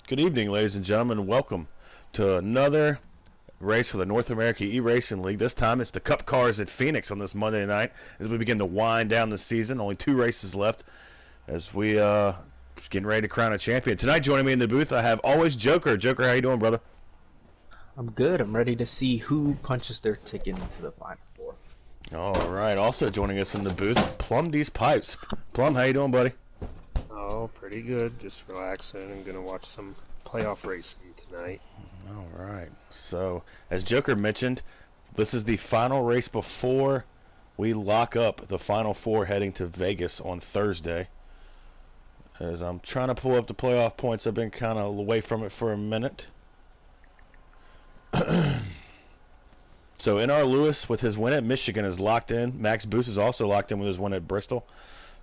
Good evening, ladies and gentlemen. Welcome to another race for the North America E-Racing League. This time it's the Cup Cars at Phoenix on this Monday night as we begin to wind down the season. Only 2 races left as we getting ready to crown a champion. Tonight, joining me in the booth, I have always Joker. Joker, how you doing, brother? I'm good. I'm ready to see who punches their ticket into the Final Four. All right. Also joining us in the booth, Plum These Pipes. Plum, how you doing, buddy? Oh, pretty good. Just relaxing. I'm gonna watch some playoff racing tonight. All right. So, as Joker mentioned, this is the final race before we lock up the Final Four heading to Vegas on Thursday. As I'm trying to pull up the playoff points, I've been kind of away from it for a minute. So, N.R. Lewis with his win at Michigan is locked in. Max Boost is also locked in with his win at Bristol.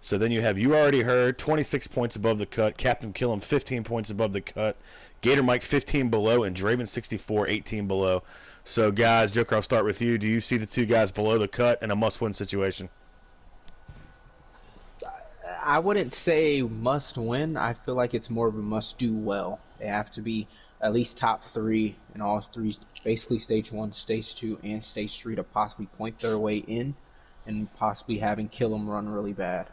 So then you have You Already Heard, 26 points above the cut. Captain Killam, 15 points above the cut. Gator Mike, 15 below. And Draven, 64, 18 below. So, guys, Joker, I'll start with you. Do you see the 2 guys below the cut in a must-win situation? I wouldn't say must win. I feel like it's more of a must do well. They have to be at least top 3 in all 3, basically stage 1, stage 2, and stage 3 to possibly point their way in and possibly having Killam run really bad.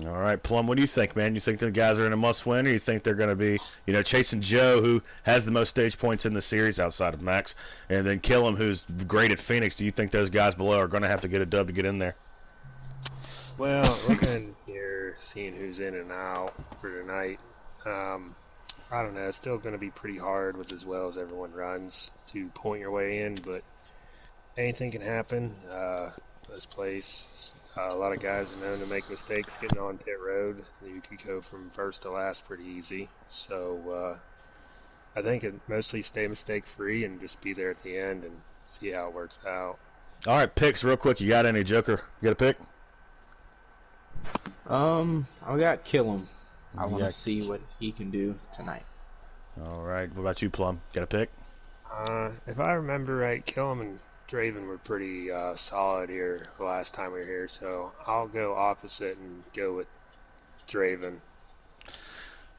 All right, Plum, what do you think, man? You think the guys are in a must-win, or you think they're going to be, chasing Joe, who has the most stage points in the series outside of Max, and then Killam, who's great at Phoenix? Do you think those guys below are going to have to get a dub to get in there? Well, looking here, seeing who's in and out for tonight, I don't know. It's still going to be pretty hard with as well as everyone runs to point your way in, but anything can happen. This place, a lot of guys are known to make mistakes getting on pit road. You could go from first to last pretty easy. So I think it mostly stay mistake free and just be there at the end and see how it works out. All right, picks real quick. You got any, Joker? You got a pick? I got Killam. I want to see what he can do tonight. All right. What about you, Plum? Got a pick? If I remember right, Killam and Draven were pretty solid here the last time we were here, so I'll go opposite and go with Draven.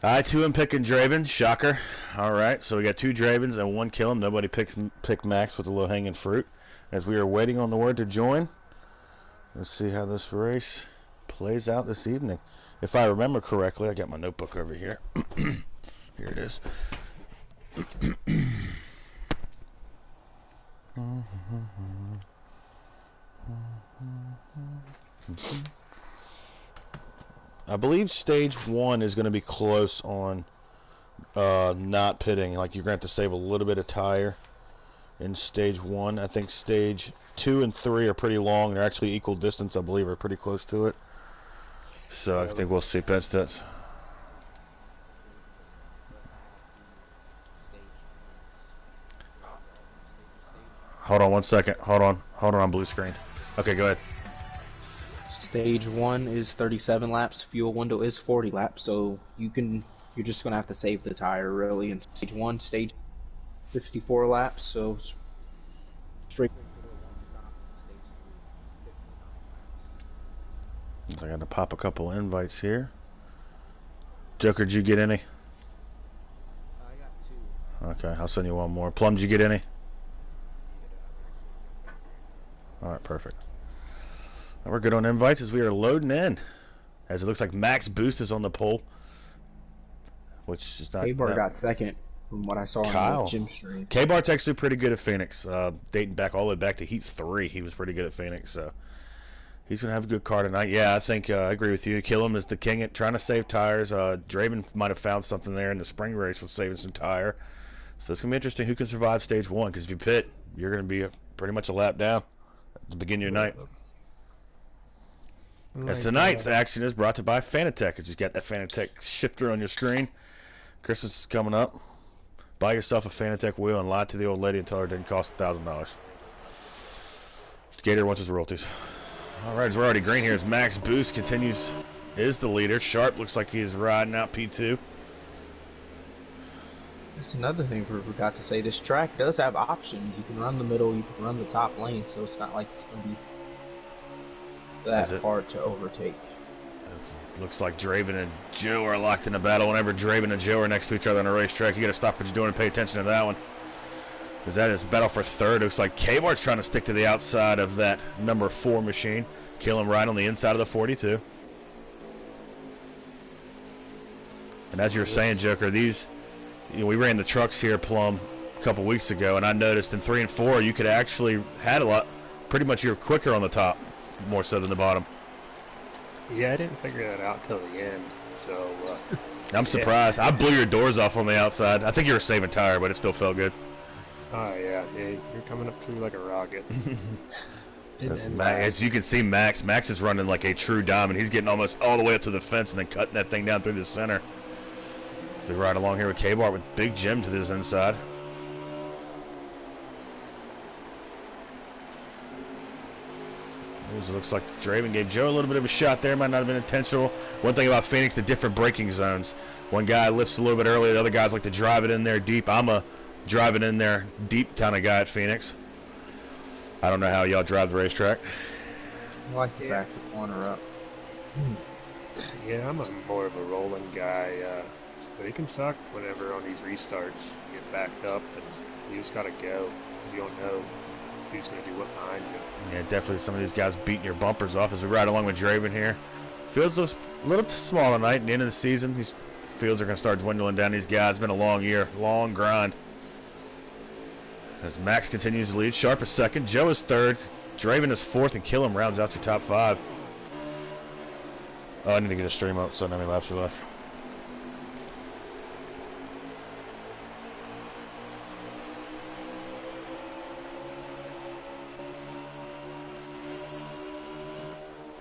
I too am picking Draven. Shocker. All right, so we got 2 Dravens and 1 Killam. Nobody picked Max with a low hanging fruit. As we are waiting on the word to join, let's see how this race plays out this evening. If I remember correctly, I got my notebook over here. Here it is. I believe stage 1 is going to be close on not pitting. Like, you're going to have to save a little bit of tire in stage 1. I think stage 2 and 3 are pretty long. They're actually equal distance, I believe, are pretty close to it. So I think we'll see pit stats. Hold on 1 second. Hold on blue screen. Okay, go ahead. Stage 1 is 37 laps. Fuel window is 40 laps. So you're just gonna have to save the tire really. In stage 1, stage 54 laps. So straight. I got to pop a couple invites here. Joker, did you get any? I got 2. Okay, I'll send you one more. Plum, did you get any? All right, perfect. Now we're good on invites as we are loading in. As it looks like Max Boost is on the pole, which is not. K-Bar got second from what I saw on the gym stream. K-Bar's actually pretty good at Phoenix. Dating back all the way back to Heats 3, he was pretty good at Phoenix. So he's going to have a good car tonight. Yeah, I think I agree with you. Killam is the king at trying to save tires. Draven might have found something there in the spring race with saving some tire. So it's going to be interesting who can survive stage 1, because if you pit, you're going to be pretty much a lap down at the beginning of your night. As tonight's action is brought to you by Fanatec. As you got that Fanatec shifter on your screen. Christmas is coming up. Buy yourself a Fanatec wheel and lie to the old lady and tell her it didn't cost $1,000. Gator wants his royalties. All right, we're already green here as Max Boost is the leader. Sharp looks like he's riding out P2. That's another thing we forgot to say. This track does have options. You can run the middle, you can run the top lane, so it's not like it's going to be that hard to overtake. Looks like Draven and Joe are locked in a battle. Whenever Draven and Joe are next to each other on a racetrack, you got to stop what you're doing and pay attention to that one. Because that is battle for third. Looks like K-Bart's trying to stick to the outside of that number 4 machine. Kill him right on the inside of the 42. And as you were saying, Joker, these, we ran the trucks here, Plum, a couple weeks ago, and I noticed in 3 and 4 you could actually had a lot, pretty much you're quicker on the top, more so than the bottom. Yeah, I didn't figure that out till the end, so... I'm surprised. I blew your doors off on the outside. I think you were saving tire, but it still felt good. Oh, yeah, you're coming up through like a rocket. As you can see, Max is running like a true diamond. He's getting almost all the way up to the fence and then cutting that thing down through the center. We ride along here with K-Bart with Big Jim to this inside. It looks like Draven gave Joe a little bit of a shot there. Might not have been intentional. One thing about Phoenix, the different braking zones. One guy lifts a little bit early. The other guys like to drive it in there deep. I'm a drive it in there deep kind of guy at Phoenix. I don't know how y'all drive the racetrack. I like to back the corner up. Yeah, I'm more of a rolling guy. But it can suck whenever on these restarts you get backed up and you just got to go. Because you don't know who's going to be what behind you. Yeah, definitely some of these guys beating your bumpers off as we ride along with Draven here. Fields looks a little too small tonight. At the end of the season, these fields are going to start dwindling down. These guys, it's been a long year, long grind. As Max continues to lead, Sharp is second, Joe is third, Draven is fourth, and Killam rounds out your top 5. Oh, I need to get a stream up so how many laps are left.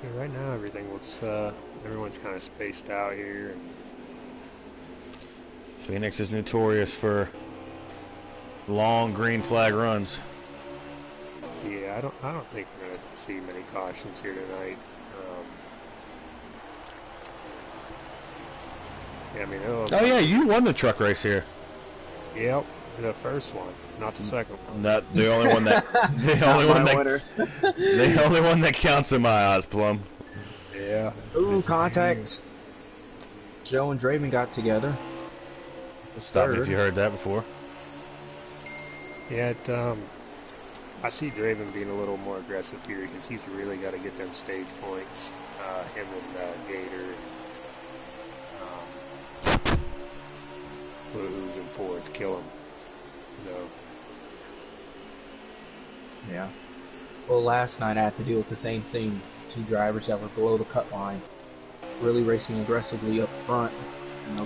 Yeah, right now everything looks, everyone's kind of spaced out here. Phoenix is notorious for long green flag runs. Yeah, I don't think we're gonna see many cautions here tonight. Yeah, I mean, oh yeah, you won the truck race here. Yep, the first one, not the second one. Not the only one that the only one that counts in my eyes, Plum. Yeah. Ooh, contact. Joe and Draven got together. Stop me if you heard that before. Yeah, I see Draven being a little more aggressive here because he's really got to get them stage points. Him and Gator, who's in 4th, kill him. So. Yeah. Well, last night I had to deal with the same thing. 2 drivers that were below the cut line, really racing aggressively up front.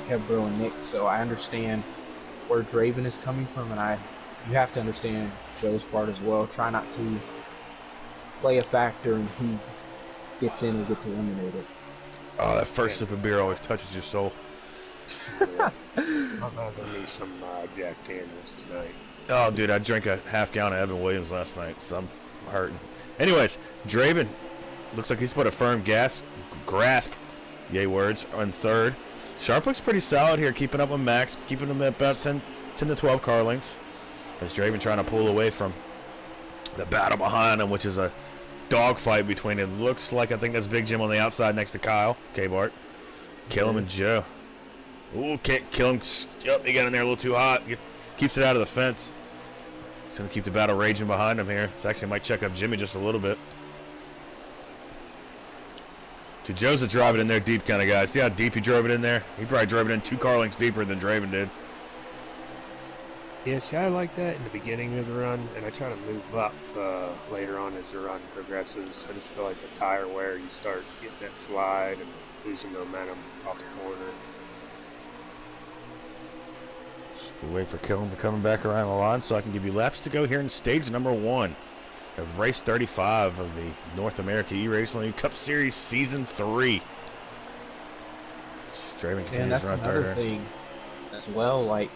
Kevbro and Nick. So I understand where Draven is coming from, and you have to understand Joe's part as well. Try not to play a factor in who gets in or gets eliminated. Oh, that first sip of beer always touches your soul. Yeah. I'm gonna need some Jack Daniels tonight. Oh, dude, I drank a half gallon of Evan Williams last night, so I'm hurting. Anyways, Draven looks like he's put a firm grasp, yay words, on third. Sharp looks pretty solid here, keeping up with Max, keeping him at about 10 to 12 car lengths. As Draven trying to pull away from the battle behind him, which is a dogfight between it. Looks like, I think that's Big Jim on the outside next to Kyle, K-Bart. Killam and Joe. Ooh, can't kill him. Yep, he got in there a little too hot. Keeps it out of the fence. He's going to keep the battle raging behind him here. It's actually might check up Jimmy just a little bit. So Joe's a drive it in there deep kind of guy. See how deep he drove it in there? He probably drove it in 2 car lengths deeper than Draven did. Yeah, see, I like that in the beginning of the run, and I try to move up later on as the run progresses. I just feel like the tire wear, you start getting that slide and losing momentum off the corner. We wait for Killam to come back around the line so I can give you laps to go here in stage number 1 of race 35 of the North America E-Racing League Cup Series Season 3. And that's another thing as well, like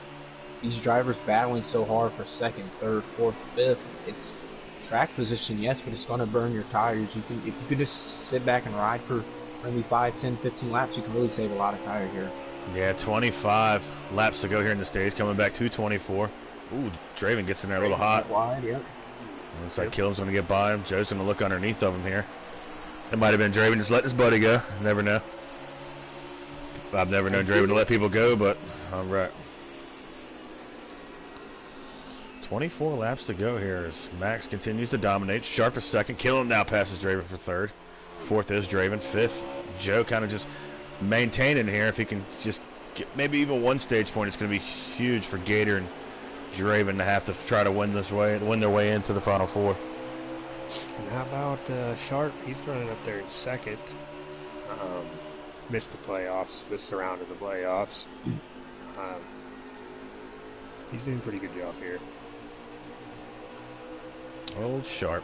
these drivers battling so hard for 2nd, 3rd, 4th, 5th. It's track position, yes, but it's going to burn your tires. If you could just sit back and ride for maybe 5, 10, 15 laps, you can really save a lot of tire here. Yeah, 25 laps to go here in the stage, coming back to 24. Ooh, Draven gets in there a little hot. Wide, yep. Looks like Killam's going to get by him. Joe's going to look underneath of him here. It might have been Draven just letting his buddy go. Never know. I've never known Draven to let people go, but all right. 24 laps to go here as Max continues to dominate. Sharp is second. Killam now passes Draven for third. Fourth is Draven. Fifth, Joe kind of just maintaining here. If he can just get maybe even one stage point, it's going to be huge for Gator and Draven to have to try to win their way into the Final Four. And how about Sharp? He's running up there in second. Missed the playoffs, this round of the playoffs. He's doing a pretty good job here. Old Sharp.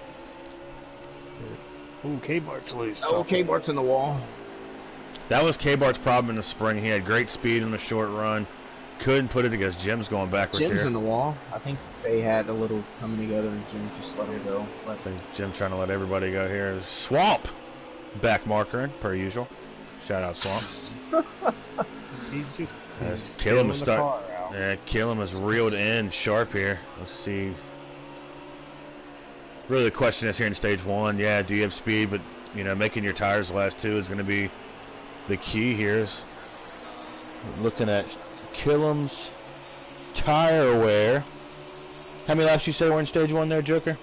Ooh, K-Bart's loose. Oh, K-Bart's in the wall. That was K-Bart's problem in the spring. He had great speed in the short run. Couldn't put it because Jim's going backwards Jim's here. in the wall. I think they had a little coming together and Jim just let him go. I think Jim's trying to let everybody go here. Swamp back marker per usual. Shout out Swamp. He's just Killam is Killam is reeled in Sharp here. Let's see. Really, the question is here in stage one. Yeah, do you have speed? But you know, making your tires last two is going to be the key here. Is looking at Killam's tire wear. How many laps you say we're in stage one there, Joker?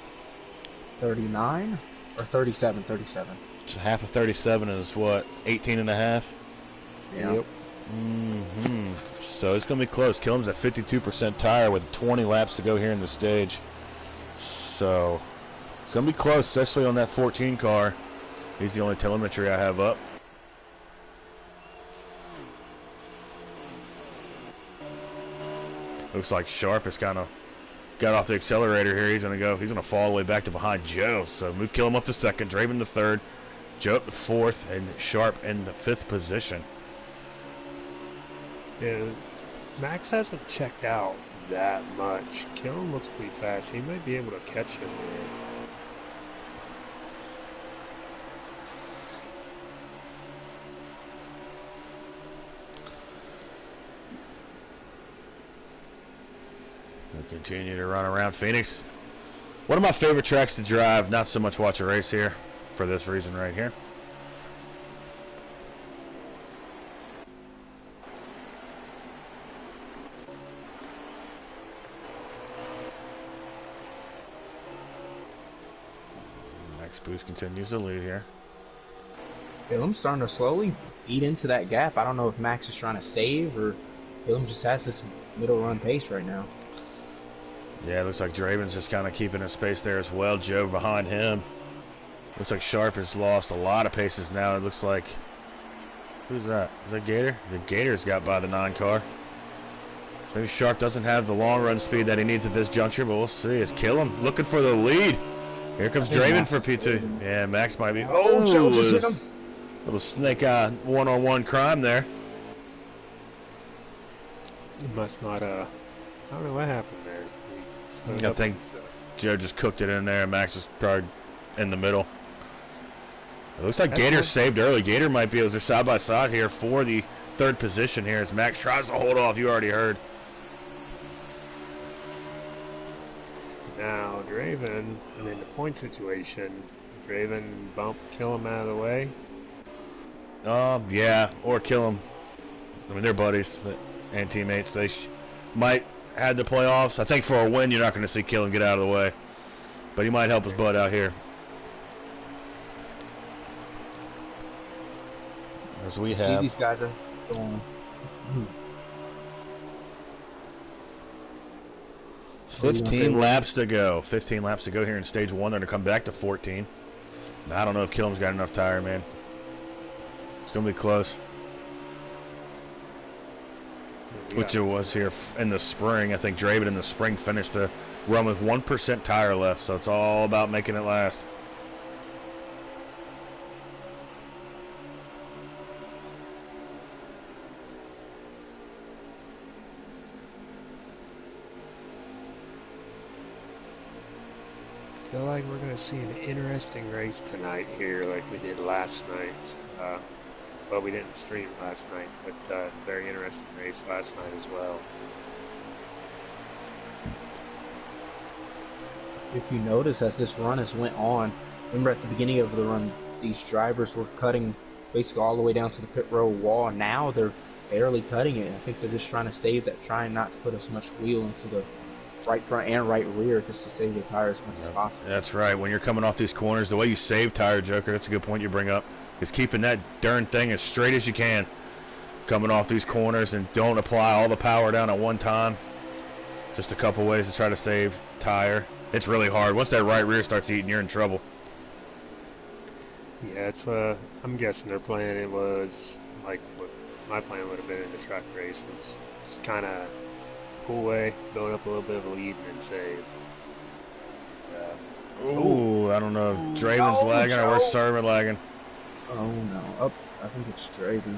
39 or 37? 37. So half of 37 is what? 18 and a half? Yeah. Yep. So it's going to be close. Killam's at 52% tire with 20 laps to go here in the stage. So it's going to be close, especially on that 14 car. He's the only telemetry I have up. Looks like Sharp has kind of got off the accelerator here. He's going to fall all the way back to behind Joe. So move Killam up to second, Draven to third, Joe up to fourth, and Sharp in the fifth position. Yeah, Max hasn't checked out that much. Killam looks pretty fast. He might be able to catch him there. We'll continue to run around Phoenix. One of my favorite tracks to drive, not so much watch a race here, for this reason right here. Next boost continues to lead here. Killam's starting to slowly eat into that gap. I don't know if Max is trying to save or Killam just has this middle run pace right now. Yeah, it looks like Draven's just kind of keeping his space there as well. Joe behind him. Looks like Sharp has lost a lot of paces now. It looks like... Who's that? Is that Gator? The Gator's got by the 9 car. Maybe Sharp doesn't have the long run speed that he needs at this juncture, but we'll see. It's Killam looking for the lead. Here comes Draven for P2. Yeah, Max might be... Oh, Joe just hit him. Little snake eye one-on-one crime there. He must not, I don't know what happened there. I think Joe just cooked it in there, and Max is probably in the middle. It looks like Gator saved early. Gator might be able to side by side here for the third position here as Max tries to hold off. You already heard. Now Draven, in the point situation, Draven bump Killam out of the way. Yeah, or Killam. I mean, they're buddies and teammates. They might had the playoffs. I think for a win, you're not going to see Killam get out of the way, but he might help his butt out here. As we have. See, these guys are going. 15 laps to go. 15 laps to go here in stage one. They're going to come back to 14. I don't know if Killam's got enough tire, man. It's going to be close. Which it was here in the spring. I think Draven in the spring finished the run with 1% tire left, so it's all about making it last. I feel like we're going to see an interesting race tonight here like we did last night. Well, we didn't stream last night, but very interesting race last night as well. If you notice, as this run has went on, remember at the beginning of the run, these drivers were cutting basically all the way down to the pit road wall. Now they're barely cutting it. I think they're just trying to save that, trying not to put as much wheel into the right front and right rear just to save the tire as much as possible. That's right. When you're coming off these corners, the way you save tire, Joker, that's a good point you bring up, is keeping that darn thing as straight as you can coming off these corners, and don't apply all the power down at one time. Just a couple ways to try to save tire. It's really hard. Once that right rear starts eating, you're in trouble. Yeah, it's I'm guessing their plan, it was like what my plan would have been in the truck race, was just kind of pull away, build up a little bit of a lead, and then save. Ooh, I don't know if Draven's lagging or we're Sermon lagging. Oh no, oh, I think it's Draven.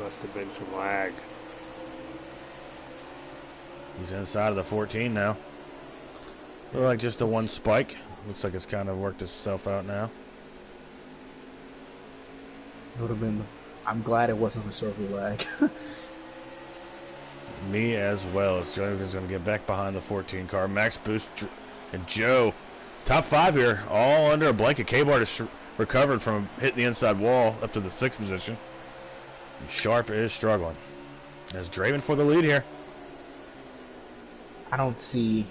Must have been some lag. He's inside of the 14 now. Look like just a one spike. Looks like it's kind of worked itself out now. It would have been. I'm glad it wasn't a server lag. Me as well. As Draven's going to get back behind the 14 car. Max Boost and Joe. Top 5 here. All under a blanket. K-Bar is recovered from hitting the inside wall up to the 6th position. And Sharp is struggling. There's Draven for the lead here. I don't see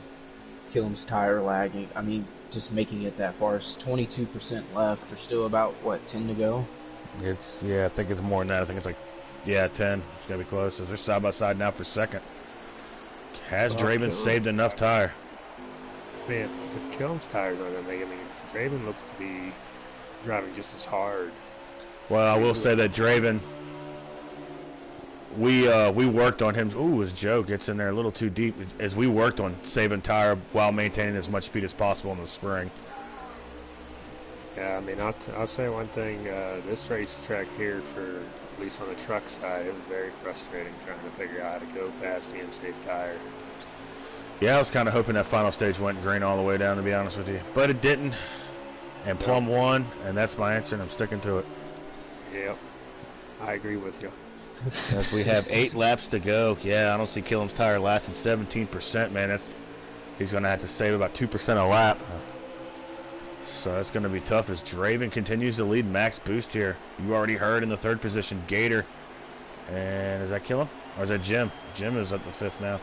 Killam's tire lagging. I mean, just making it that far. It's 22% left. There's still about, what, 10 to go? Yeah, I think it's more than that. I think it's like, 10. It's going to be close. As they're side by side now for second. Has Draven saved enough tire? Man, if Killam's tires aren't going to make it, I mean, Draven looks to be driving just as hard. Well, I will say that Draven, we worked on him. Ooh, as Joe gets in there a little too deep, as we worked on saving tire while maintaining as much speed as possible in the spring. Yeah, I mean, I'll say one thing. This racetrack here, for at least on the truck side, it was very frustrating trying to figure out how to go fast and save tire. Yeah, I was kind of hoping that final stage went green all the way down, to be honest with you. But it didn't. And Plum won, and that's my answer, and I'm sticking to it. Yep. I agree with you. As we have 8 laps to go. Yeah, I don't see Killam's tire lasting 17%, man. He's going to have to save about 2% a lap. So that's going to be tough as Draven continues to lead Max Boost here. You already heard in the 3rd position, Gator. And is that Killam? Or is that Jim? Jim is up to 5th now.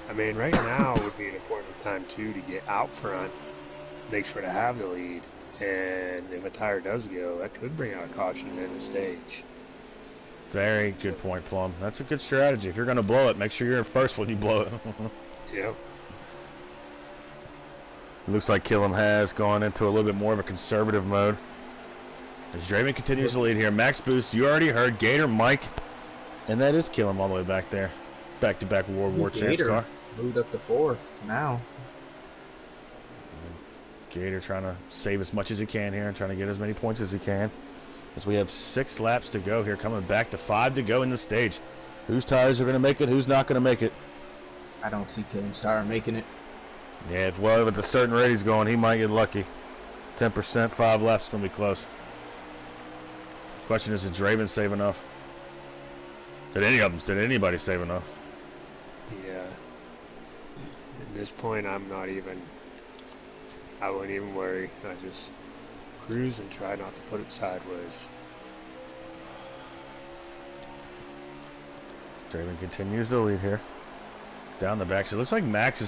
I mean, right now would be an important time, too, to get out front, make sure to have the lead, and if a tire does go, that could bring out a caution in the stage. Very good point, Plum. That's a good strategy. If you're going to blow it, make sure you're in first when you blow it. Yep. Looks like Killam has gone into a little bit more of a conservative mode. As Draven continues to lead here, Max Boost, you already heard Gator, Mike, and that is Killam all the way back there. Back-to-back World War Champs car. Moved up to 4th now. Gator trying to save as much as he can here and trying to get as many points as he can. As we have 6 laps to go here, coming back to 5 to go in the stage. Whose tires are going to make it? Who's not going to make it? I don't see Killam's tire making it. Yeah, well, with a certain rate he's going, he might get lucky. 10%, 5 laps is going to be close. Question is, did Draven save enough? Did anybody save enough? Yeah. At this point, I wouldn't even worry. I just cruise and try not to put it sideways. Draven continues to lead here. Down the back. So it looks like Max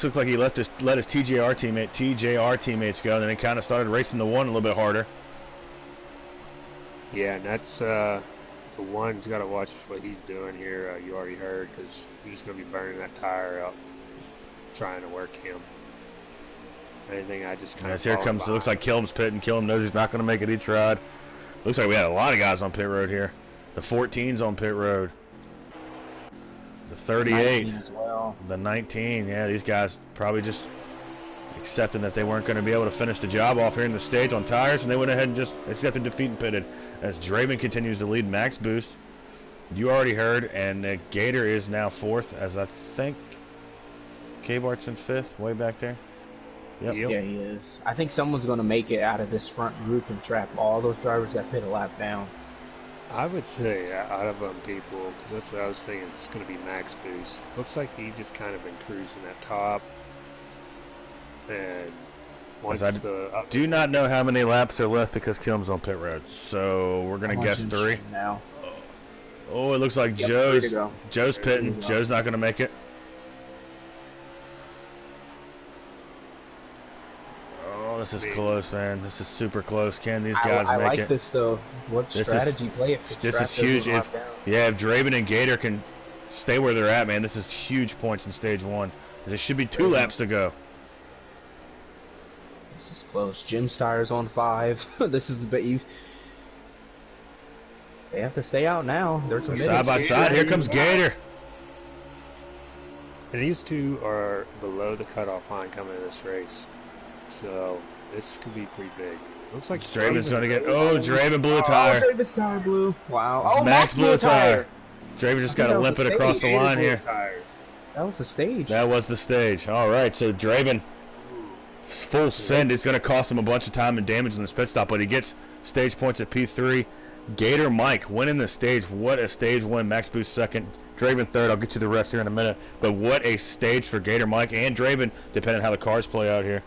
looked like he let his TJR teammates go, and then he kind of started racing the one a little bit harder. Yeah, and that's the one's got to watch what he's doing here. You already heard, because you're just going to be burning that tire up trying to work him. Anything, I just kind of here comes. It looks like Killam's pitting. Killam knows he's not going to make it. He tried. Looks like we had a lot of guys on pit road here. The 14's on pit road. The 38. 19 as well. The 19. Yeah, these guys probably just accepting that they weren't going to be able to finish the job off here in the stage on tires, and they went ahead and just accepted defeat and pitted. As Draven continues to lead Max Boost. You already heard, and Gator is now 4th, as I think K-Bart's in 5th, way back there. Yep. Yeah, he is. I think someone's going to make it out of this front group and trap all those drivers that pit a lap down. I would say out of them people, because that's what I was thinking, it's going to be Max Boost. Looks like he just kind of been cruising that top. And once I do not know how many laps are left because Killam's on pit road. So we're going to guess 3. Now. Oh, it looks like Yep, 3 to go. Joe's pitting. go. Joe's not going to make it. Oh, this is close, man. This is super close. Can these guys I make like it? this though. What This is- strategy play if the This trap is huge. doesn't If lock down? yeah, if Draven and Gator can stay where they're at, man, this is huge points in stage 1. There should be 2 laps to go. This is close. Jim Steyer's on 5. This is they have to stay out now. They're committed. Side by side, here comes Gator. And these two are below the cutoff line coming in this race. So this could be pretty big. Looks like Draven's going to get. Oh, Draven blew a Oh, tire. Davis Tire blew. Wow. Oh, Max blew a tire. tire. Draven just I got to think limp that it was a across the stage. line here. That was the stage. That was the stage. All right, so Draven, full send is going to cost him a bunch of time and damage in this pit stop, but he gets stage points at P3. Gator Mike winning the stage. What a stage win. Max Boost second. Draven third. I'll get you the rest here in a minute. But what a stage for Gator Mike and Draven, depending on how the cars play out here.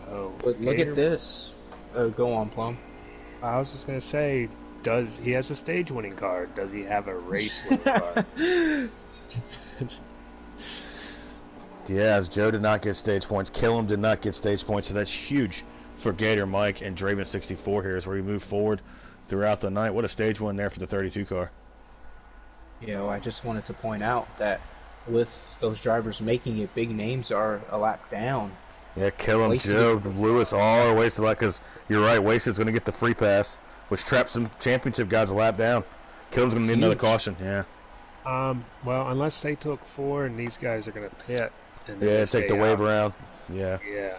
Oh, But look Gator- at this. Go on, Plum. I was just gonna say, does he has a stage winning card? Does he have a race winning card? Yeah, as Joe did not get stage points. Killam did not get stage points, so that's huge for Gator Mike and Draven 64 here as we move forward throughout the night. What a stage win there for the 32 car. You know, I just wanted to point out that with those drivers making it, big names are a lap down. Yeah, Killam, Wasted Joe, is- Lewis, all are wasted a lot because you're right. Wasted's going to get the free pass, which traps some championship guys a lap down. Killam's going to need another Huge. caution. Yeah, Well, unless they took 4 and these guys are gonna pit. And then yeah, they take stay the wave out. around. Yeah, Yeah,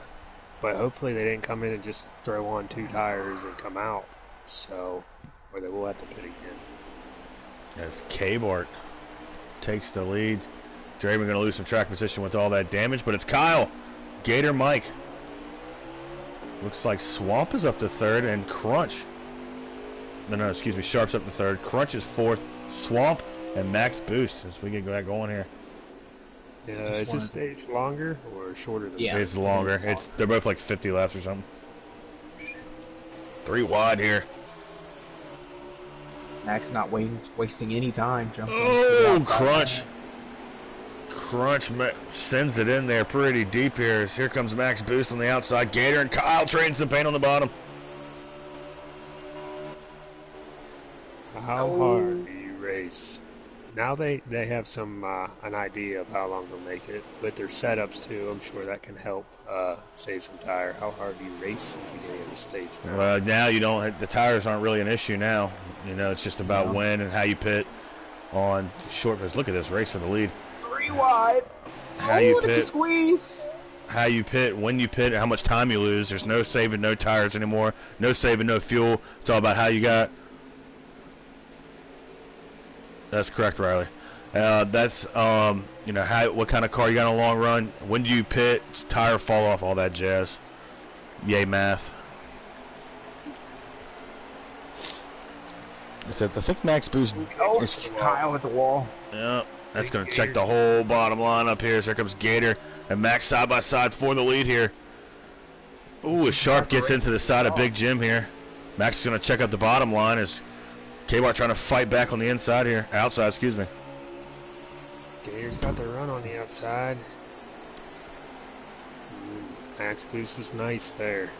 but hopefully they didn't come in and just throw on 2 tires and come out. So, or they will have to pit again. as K-Bart takes the lead. Draven going to lose some track position with all that damage, but it's Kyle, Gator Mike. Looks like Swamp is up to third and Crunch. No, excuse me, Sharp's up to third. Crunch is fourth. Swamp and Max Boost as we get that going here. Yeah, Just is this wanted- stage longer or shorter than Yeah. It's longer. They're both like 50 laps or something. 3 wide here. Max not wasting any time jumping. to the Oh, outside. Crunch. Crunch sends it in there pretty deep here. Here comes Max Boost on the outside. Gator and Kyle trading some paint on the bottom. How hard do you race? Now they have some an idea of how long they'll make it, with their setups too. I'm sure that can help save some tire. How hard do you race in the beginning of the stage? Now? Well, now you don't. The tires aren't really an issue now. You know, it's just about No. when and how you pit on short. Look at this race for the lead. 3 wide. How you This pit. is squeeze. How you pit, when you pit, how much time you lose. There's no saving, no tires anymore. No saving, no fuel. It's all about how you got. That's correct, Riley. That's you know, what kind of car you got on a long run. When do you pit? Tire fall off, all that jazz. Yay, math. I think Max Boost. Oh, is- Kyle at the wall. Yeah, that's going to check the whole bottom line up here. So here comes Gator and Max side by side for the lead here. Ooh, as Sharp gets into the side of Big Jim here. Max is going to check up the bottom line as K-Bar trying to fight back on the inside here. Outside, excuse me. Gator's got the run on the outside. Max Boost was nice there.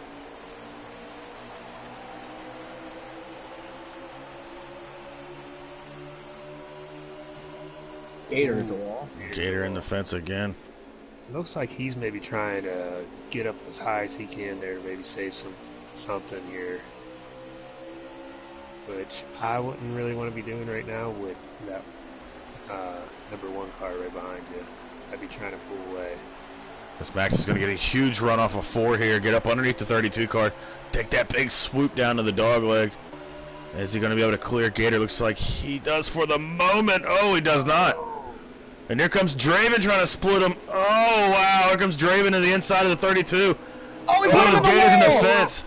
Gator at the wall. Gator in the fence again. Looks like he's maybe trying to get up as high as he can there, maybe save something here. Which I wouldn't really want to be doing right now with that number 1 car right behind you. I'd be trying to pull away. This Max is going to get a huge run off of 4 here. Get up underneath the 32 car. Take that big swoop down to the dog leg. Is he going to be able to clear Gator? Looks like he does for the moment. Oh, he does not. And here comes Draven trying to split him. Oh, wow. Here comes Draven to the inside of the 32. Oh, he Oh, put him the in the Gator's in the wall. fence.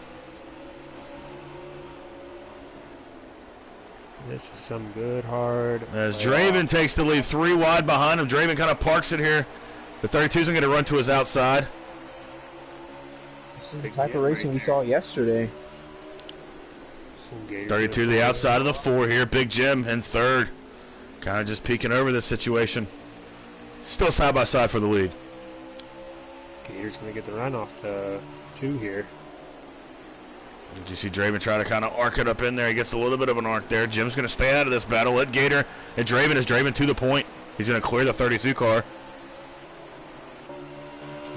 This is some good hard. As playoff. Draven takes the lead 3 wide behind him. Draven kind of parks it here. The 32's going to run to his outside. This is the Big type of hit racing right we there. saw yesterday. Gators 32 to the outside of the 4 here. Big Jim in third. Kind of just peeking over this situation. Still side by side for the lead. Gators going to get the run off to 2 here. Did you see Draven try to kind of arc it up in there? He gets a little bit of an arc there. Jim's going to stay out of this battle. Let Gator and Draven is Draven to the point. He's going to clear the 32 car.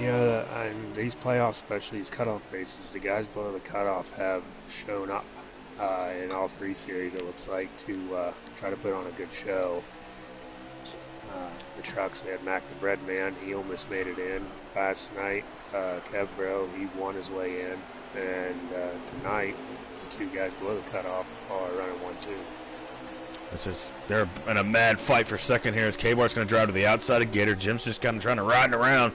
Yeah, and these playoffs, especially these cutoff races, the guys below the cutoff have shown up in all 3 series, it looks like, to try to put on a good show. The trucks, we had Mac the Bread Man, he almost made it in last night. Kev Bro, he won his way in. And tonight, the 2 guys below the cutoff are running 1-2. It's just, they're in a mad fight for second here as K-Bart's going to drive to the outside of Gator. Jim's just kind of trying to ride around,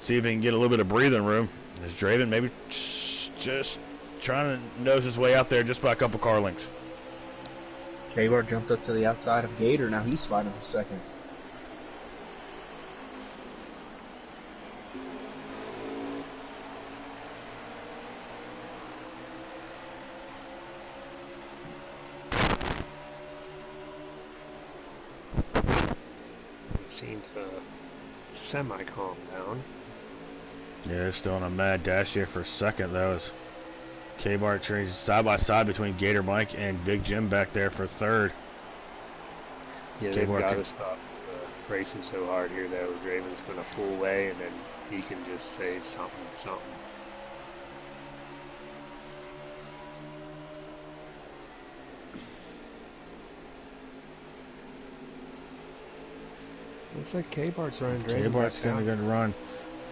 see if he can get a little bit of breathing room. As Draven maybe just trying to nose his way out there just by a couple car lengths. K-Bart jumped up to the outside of Gator. Now he's fighting for second. Seem to semi-calm down. Yeah, they're still on a mad dash here for second, though, as K-Bart trains side by side between Gator Mike and Big Jim back there for third. Yeah, they've got to stop racing so hard here, though. Draven's going to pull away, and then he can just save something. Looks like K-Bart's running Draven. K-Bart's going to run.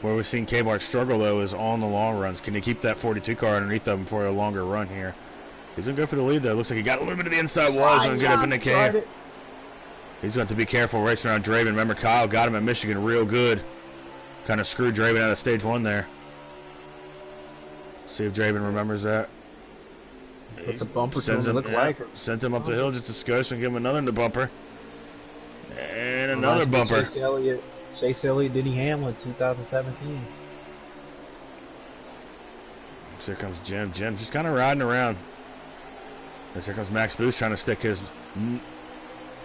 Where we've seen K-Bart struggle, though, is on the long runs. Can he keep that 42 car underneath them for a longer run here? He's going to go for the lead, though. Looks like he got a little bit of the inside wall. He's going to get up in the cave. He's going to have to be careful racing around Draven. Remember, Kyle got him at Michigan real good. Kind of screwed Draven out of stage 1 there. See if Draven remembers that. Put the bumper to him, look like. Sent him up the hill just to skosh and give him another bumper. And another bumper. Chase Elliott, Denny Hamlin, 2017. Here comes Jim. Jim just kind of riding around. And here comes Max Booth trying to stick his,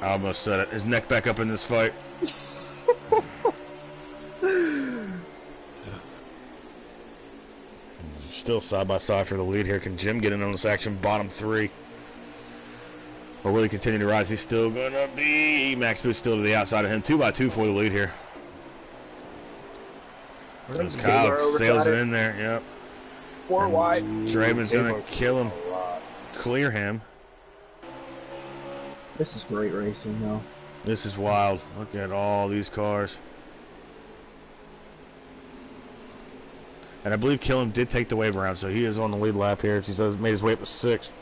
I almost said it, his neck back up in this fight. Still side by side for the lead here. Can Jim get in on this action? Bottom 3. Or will he continue to rise? He's still going to be Max Booth still to the outside of him. 2 by 2 for the lead here. There's Kyle sails it in there. Yep. 4 wide. Draven's going to kill him. Clear him. This is great racing, though. This is wild. Look at all these cars. And I believe Killam did take the wave around, so he is on the lead lap here. He's made his way up to 6th.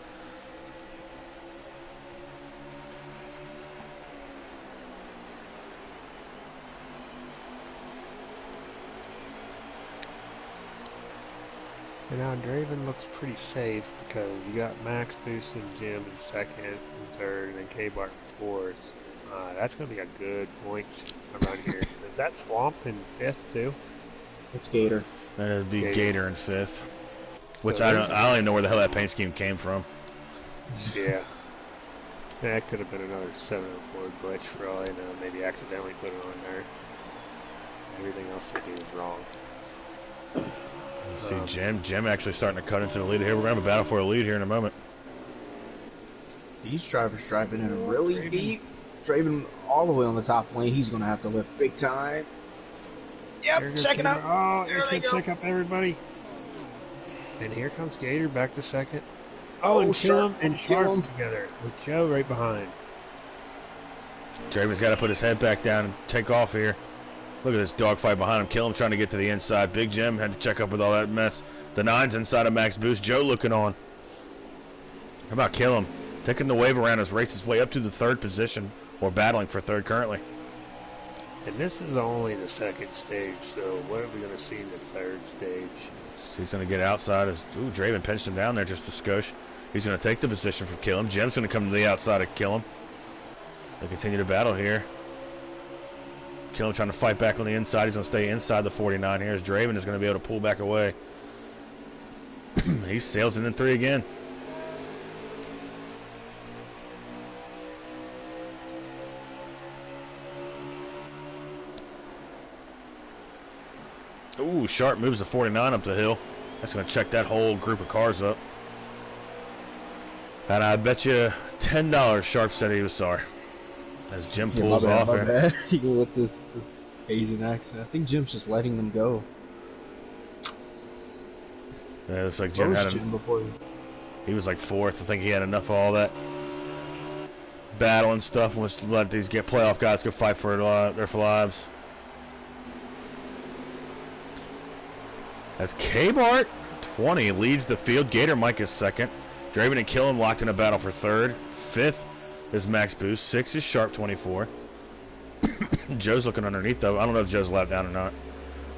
And now Draven looks pretty safe because you got Max Boost and Jim in second and third, and then K-Bart in 4th. That's going to be a good points around here. Is that Swamp in 5th too? It's Gator. That would be Gator in 5th. Which I don't even know where the hell that paint scheme came from. Yeah. That could have been another 704 glitch for all I know. Maybe accidentally put it on there. Everything else they do is wrong. See Jim actually starting to cut into the lead here. We're going to have a battle for a lead here in a moment. These drivers driving in really deep. Draven all the way on the top lane. He's going to have to lift big time. Yep, checking up. Oh, it's going to check up everybody. And here comes Gator back to second. Oh, and Killam and Sharp together with Joe right behind. Draven's got to put his head back down and take off here. Look at this dogfight behind him. Killam trying to get to the inside. Big Jim had to check up with all that mess. The 9's inside of Max Boost. Joe looking on. How about Killam? Taking the wave around as race his way up to the 3rd position, or battling for 3rd currently. And this is only the 2nd stage, so what are we going to see in the 3rd stage? He's going to get outside. Ooh, Draven pinched him down there just a skosh. He's going to take the position from Killam. Jim's going to come to the outside of Killam. They continue to battle here. Killam trying to fight back on the inside. He's going to stay inside the 49 here as Draven is going to be able to pull back away. He sails in 3 again. Ooh, Sharp moves the 49 up the hill. That's going to check that whole group of cars up. And I bet you $10 Sharp said he was sorry. As Jim pulls off my here. bad. Even with this Asian accent. I think Jim's just letting them go. Yeah, it looks like Jim had him. He was like 4th. I think he had enough of all that battle and stuff and wants to let these playoff guys go fight for their lives. As K-Bart, 20, leads the field. Gator Mike is 2nd. Draven and Killam locked in a battle for 3rd. 5th is Max Boost. 6th is Sharp 24. Joe's looking underneath, though. I don't know if Joe's lap down or not.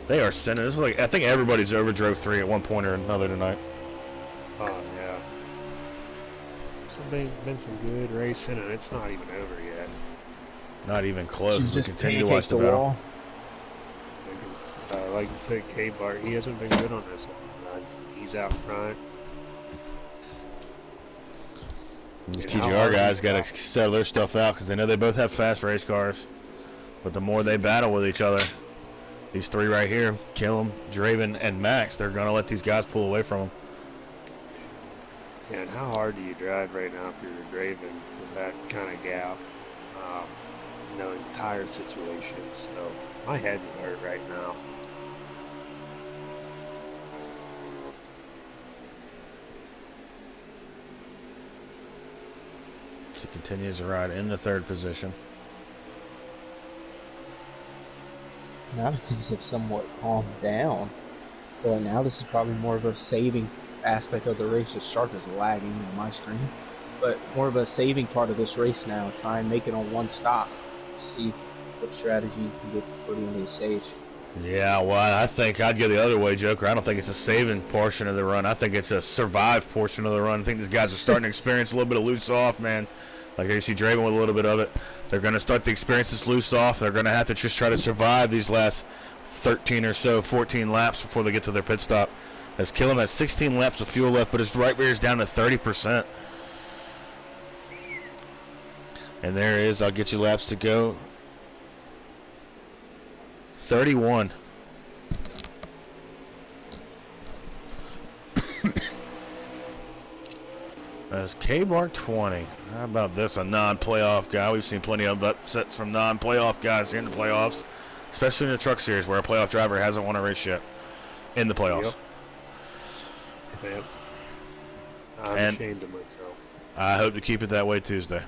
They are sending. This is like, I think everybody's overdrove 3 at one point or another tonight. Oh, yeah. Been some good racing, and it's not even over yet. Not even close. Just continue to watch the battle. wall. Because, like you said, K-Bart, he hasn't been good on this one. He's out front. These TGR guys got to settle their stuff out because they know they both have fast race cars. But the more they battle with each other, these 3 right here, Killam, Draven, and Max, they're going to let these guys pull away from them. Yeah, and how hard do you drive right now if you're Draven with that kind of gap? Knowing tire situations. So my head would hurt right now. She continues to ride in the 3rd position. Now things have somewhat calmed down. But now this is probably more of a saving aspect of the race. Just Sharp is lagging on my screen. But more of a saving part of this race now. Try and make it on one stop. See what strategy you can get for the end of the stage. Yeah, well, I think I'd go the other way, Joker. I don't think it's a saving portion of the run. I think it's a survive portion of the run. I think these guys are starting to experience a little bit of loose off, man. Like you see Draven with a little bit of it. They're going to start to experience this loose off. They're going to have to just try to survive these last 13 or so, 14 laps before they get to their pit stop. As Killam has 16 laps of fuel left, but his right rear is down to 30%. And there is, I'll get you laps to go. 31. As K-Bar 20. How about this, a non-playoff guy? We've seen plenty of upsets from non-playoff guys in the playoffs, especially in the Truck Series where a playoff driver hasn't won a race yet in the playoffs. Yep. I'm ashamed of myself. I hope to keep it that way Tuesday.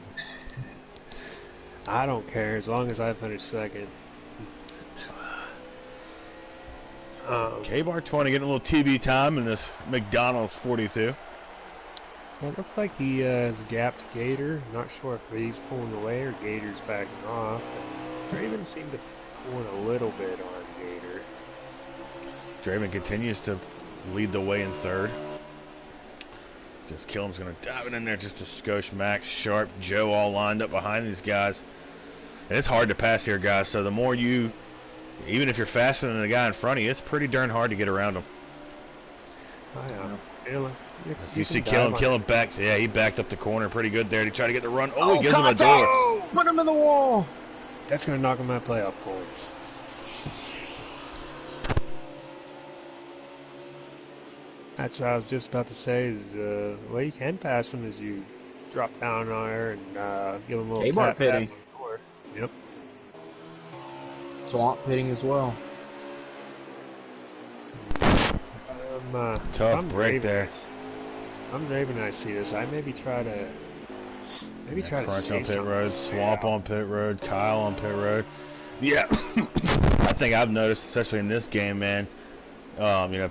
I don't care as long as I finish 2nd. K-Bar 20 getting a little TV time in this McDonald's 42. Well, it looks like he has gapped Gator. Not sure if he's pulling away or Gator's backing off. Draven seemed to pull a little bit on Gator. Draven continues to lead the way in 3rd. Guess Killam's going to dive it in there just a skosh. Max, Sharp, Joe all lined up behind these guys. And it's hard to pass here, guys. So the more you, even if you're faster than the guy in front of you, it's pretty darn hard to get around him. You see Killam back. Yeah, he backed up the corner pretty good there to try to get the run. Oh, he gives him a door. Put him in the wall. That's going to knock him out playoff points. That's what I was just about to say is, well, you can pass him as you drop down on her and give him a little K-Bar pitting. Yep. Swamp pitting as well. Tough break there. I'm Draven. I see this. I maybe try to Crunch on pit road, Swamp on pit road, Kyle on pit road. Yeah, I think I've noticed, especially in this game, man.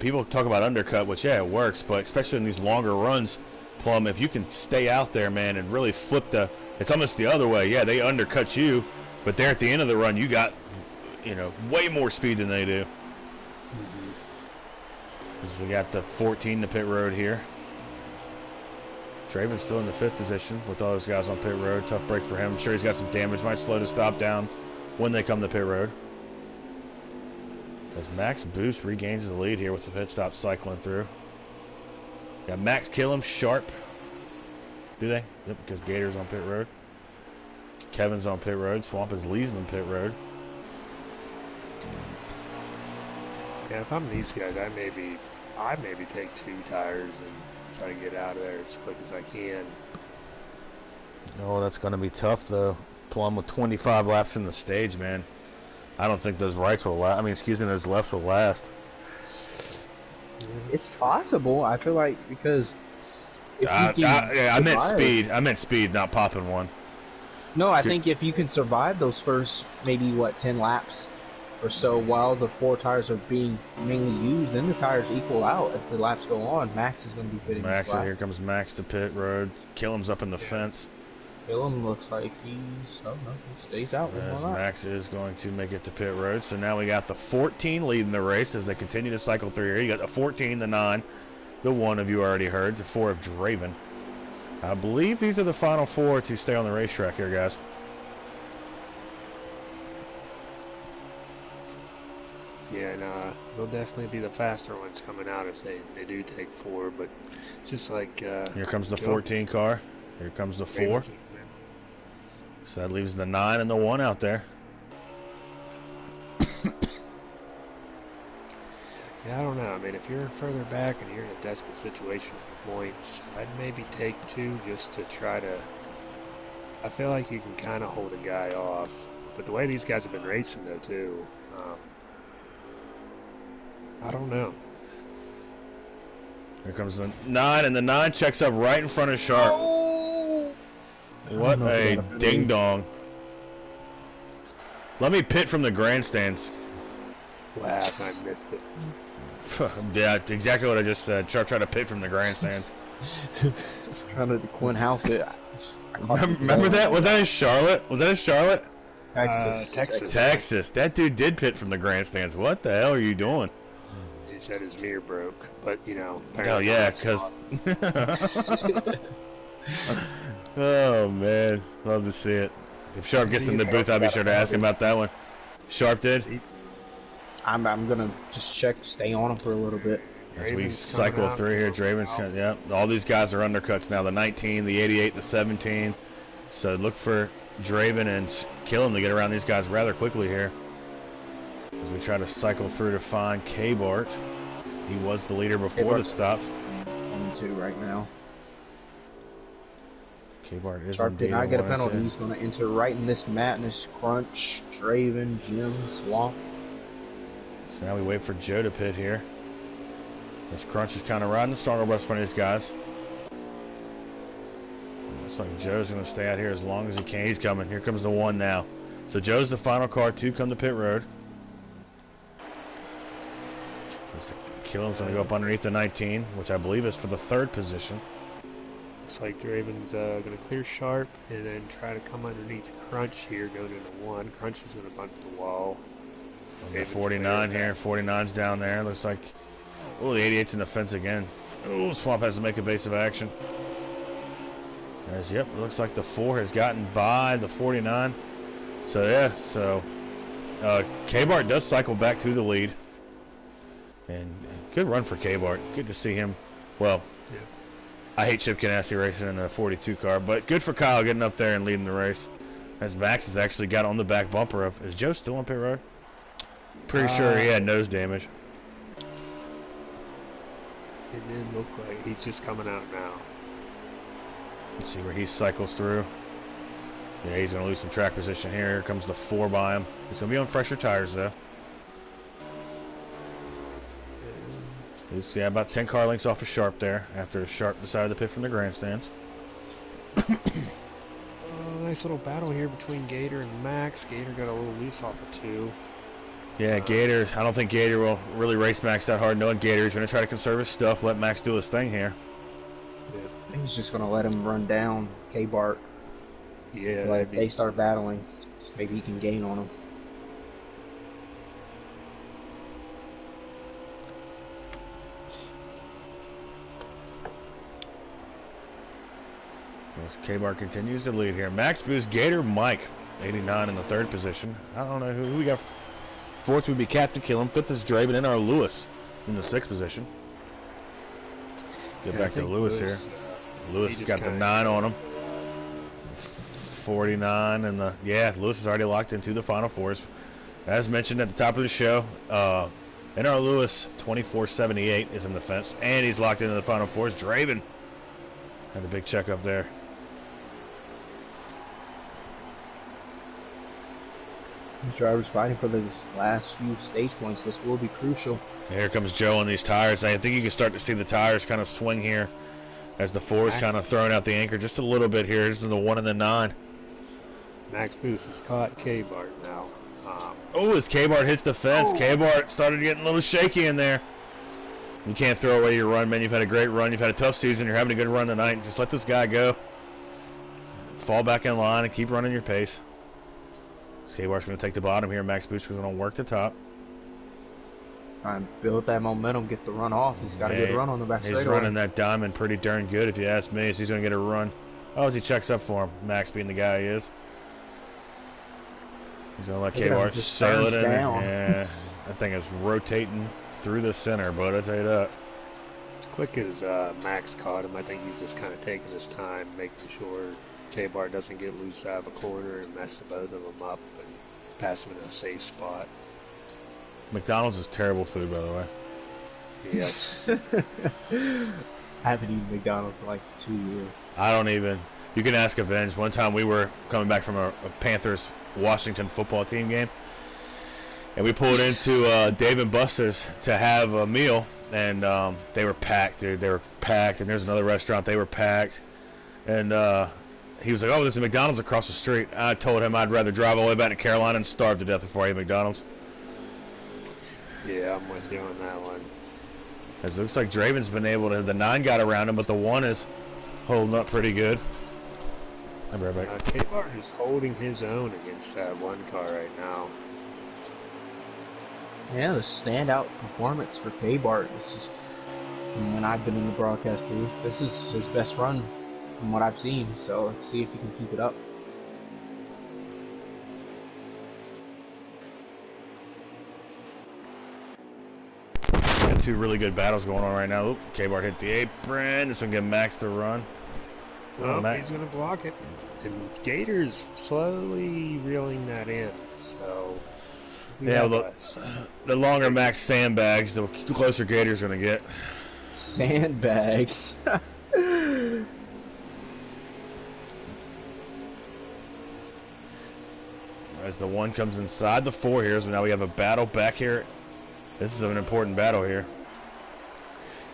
People talk about undercut, which yeah, it works, but especially in these longer runs, Plum, if you can stay out there, man, and really flip it's almost the other way. Yeah, they undercut you, but there at the end of the run, you got, way more speed than they do. As we got the 14 to pit road here. Draven's still in the 5th position with all those guys on pit road. Tough break for him. I'm sure he's got some damage. Might slow the stop down when they come to pit road. As Max Boost regains the lead here with the pit stop cycling through. Got Max Killam, Sharp. Do they? Yep, because Gator's on pit road. Kevin's on pit road. Swamp is Leesman pit road. Yeah, if I'm these guys, I maybe take 2 tires and try to get out of there as quick as I can. Oh, that's going to be tough, though. Plum with 25 laps in the stage, man. I don't think those rights will last. I mean, excuse me, those lefts will last. It's possible. I feel like because if you can I meant speed. I meant speed, not popping one. No, I think if you can survive those first maybe 10 laps or so while the 4 tires are being mainly used, then the tires equal out as the laps go on. Max is going to be pitting Max, this lap. here comes Max to pit road. Killam's up in the fence. Killam looks like he stays out. As Max is going to make it to pit road. So now we got the 14 leading the race as they continue to cycle through here. You got the 14, the 9, the 1 of you already heard, the 4 of Draven. I believe these are the final 4 to stay on the racetrack here, guys. Yeah, and they'll definitely be the faster ones coming out if they do take 4, but it's just like... here comes the 14 car. Here comes the 4. So that leaves the 9 and the 1 out there. Yeah, I don't know. I mean, if you're further back and you're in a desperate situation for points, I'd maybe take 2 just to try to... I feel like you can kind of hold a guy off. But the way these guys have been racing, though, too, I don't know. Here comes the 9, and the 9 checks up right in front of Sharp. Oh! What a ding-dong. Let me pit from the grandstands. Wow, I missed it. Yeah, exactly what I just said. Sharp tried to pit from the grandstands. Trying to Quinn House it. Remember that? Was that in Charlotte? Was that in Charlotte? Texas. That dude did pit from the grandstands. What the hell are you doing? He said his mirror broke, but, you know... Oh, yeah, because... Oh, man. Love to see it. If Sharp gets in the booth, I'll be sure to ask him about that one. Sharp did? I'm going to just stay on him for a little bit. As we cycle through here, Draven's coming, yeah. All these guys are undercuts now. The 19, the 88, the 17. So look for Draven and Killam to get around these guys rather quickly here. As we try to cycle through to find K-Bart. He was the leader before the stop. 1-2 right now. K-Bart is Sharp did not get a penalty. 1-2. He's going to enter right in this madness. Crunch, Draven, Jim, Swamp. So now we wait for Joe to pit here. This Crunch is kind of riding the starter bus for these guys. Looks like Joe's going to stay out here as long as he can. He's coming. Here comes the 1 now. So Joe's the final car to come to pit road. Killam's going to go up underneath the 19, which I believe is for the 3rd position. Looks like Draven's going to clear Sharp and then try to come underneath Crunch here, go to the 1. Crunch is going to bunt to the wall. Okay, 49 here. 49's down there. Looks like... Oh, the 88's in the fence again. Oh, Swamp has to make evasive action. Yep, it looks like the 4 has gotten by the 49. So, yeah, so... K-Bart does cycle back to the lead. And good run for K-Bart. Good to see him. Well, yeah. I hate Chip Ganassi racing in the 42 car, but good for Kyle getting up there and leading the race. As Max has actually got on the back bumper of... Is Joe still on pit road? Pretty sure he had nose damage. It did look like he's just coming out now. Let's see where he cycles through. Yeah, he's going to lose some track position here. Here comes the 4 by him. He's going to be on fresher tires, though. He's about 10 car lengths off of Sharp there after Sharp decided to pit from the grandstands. Nice little battle here between Gator and Max. Gator got a little loose off of 2. Yeah, Gator, I don't think Gator will really race Max that hard. Knowing Gator, he's going to try to conserve his stuff, let Max do his thing here. Yeah. I think he's just going to let him run down K-Bart. Yeah. So if they start battling, maybe he can gain on him. K-Bart continues to lead here. Max Boost, Gator, Mike, 89 in the 3rd position. I don't know who we got. 4th would be Captain Killam. 5th is Draven, and our Lewis in the 6th position. Get back to Lewis here. Lewis has got the 9 on him. 49 and the Lewis is already locked into the final 4s. As mentioned at the top of the show, In our Lewis, 2478 is in the fence, and he's locked into the final fours. Draven had a big check up there. These drivers fighting for the last few stage points. This will be crucial. And here comes Joe on these tires. I think you can start to see the tires kind of swing here as the fours kind of throwing out the anchor just a little bit here. This is the 1 and the 9. Max Boost has caught K-Bart now. As K-Bart hits the fence, K-Bart started getting a little shaky in there. You can't throw away your run, man. You've had a great run. You've had a tough season. You're having a good run tonight. Just let this guy go. Fall back in line and keep running your pace. K-Bart's going to take the bottom here. Max Boost is going to work the top. Build that momentum, get the run off. He's got a good run on the back straightaway. He's running that diamond pretty darn good, if you ask me. So he's going to get a run. Oh, as he checks up for him. Max being the guy he is. He's going to let K-Bart sail it in. Yeah, that thing is rotating through the center, bud. I'll tell you that. As quick as Max caught him, I think he's just kind of taking his time, making sure K-Bart doesn't get loose out of a corner and mess both of them up and pass him in a safe spot. McDonald's is terrible food, by the way. Yes. I haven't eaten McDonald's in like 2 years. I don't even. You can ask Avenge. One time we were coming back from a Panthers-Washington football team game, and we pulled into Dave & Buster's to have a meal, and they were packed, dude. They were packed, and there's another restaurant. They were packed, and he was like, "Oh, there's a McDonald's across the street." I told him I'd rather drive all the way back to Carolina and starve to death before I eat McDonald's. Yeah, I'm with you on that one. It looks like Draven's been able to. The 9 got around him, but the 1 is holding up pretty good. I'm right back. K-Bart is holding his own against that 1 car right now. Yeah, the standout performance for K-Bart. This is, when I've been in the broadcast booth, this is his best run from what I've seen. So let's see if he can keep it up. Two really good battles going on right now. Oop, K-Bart hit the apron. This one give Max the run. Oh, he's going to block it. And Gator's slowly reeling that in. So, yeah, the longer Max sandbags, the closer Gator's going to get. Sandbags. As the 1 comes inside the 4 here, so now we have a battle back here. This is an important battle here.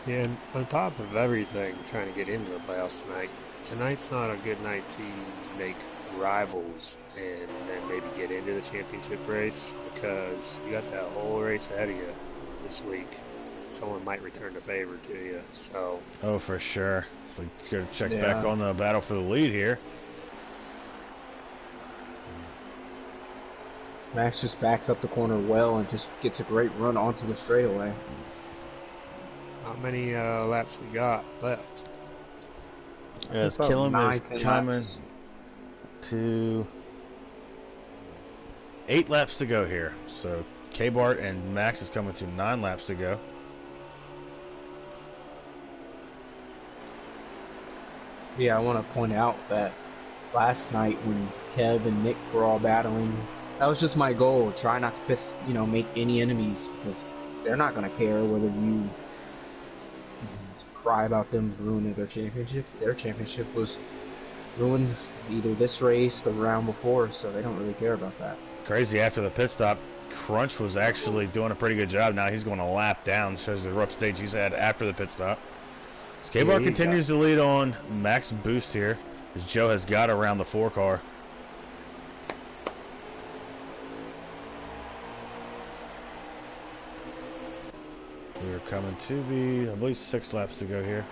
Yeah, and on top of everything, trying to get into the playoffs tonight, tonight's not a good night to make rivals and then maybe get into the championship race, because you got that whole race ahead of you this week. Someone might return the favor to you. So. Oh, for sure. So we gotta check back on the battle for the lead here. Max just backs up the corner well and just gets a great run onto the straightaway. How many laps we got left? Yes, Killam is coming to 8 laps to go here. So K-Bart and Max is coming to 9 laps to go. Yeah, I want to point out that last night when Kev and Nick were all battling, that was just my goal. Try not to make any enemies, because they're not going to care whether you cry about them ruining their championship. Their championship was ruined either this race or the round before, so they don't really care about that. Crazy, after the pit stop, Crunch was actually doing a pretty good job. Now he's going a lap down. Shows the rough stage he's had after the pit stop. K-Bart continues to lead on Max Boost here, as Joe has got around the 4 car. We are coming to be, I believe, 6 laps to go here.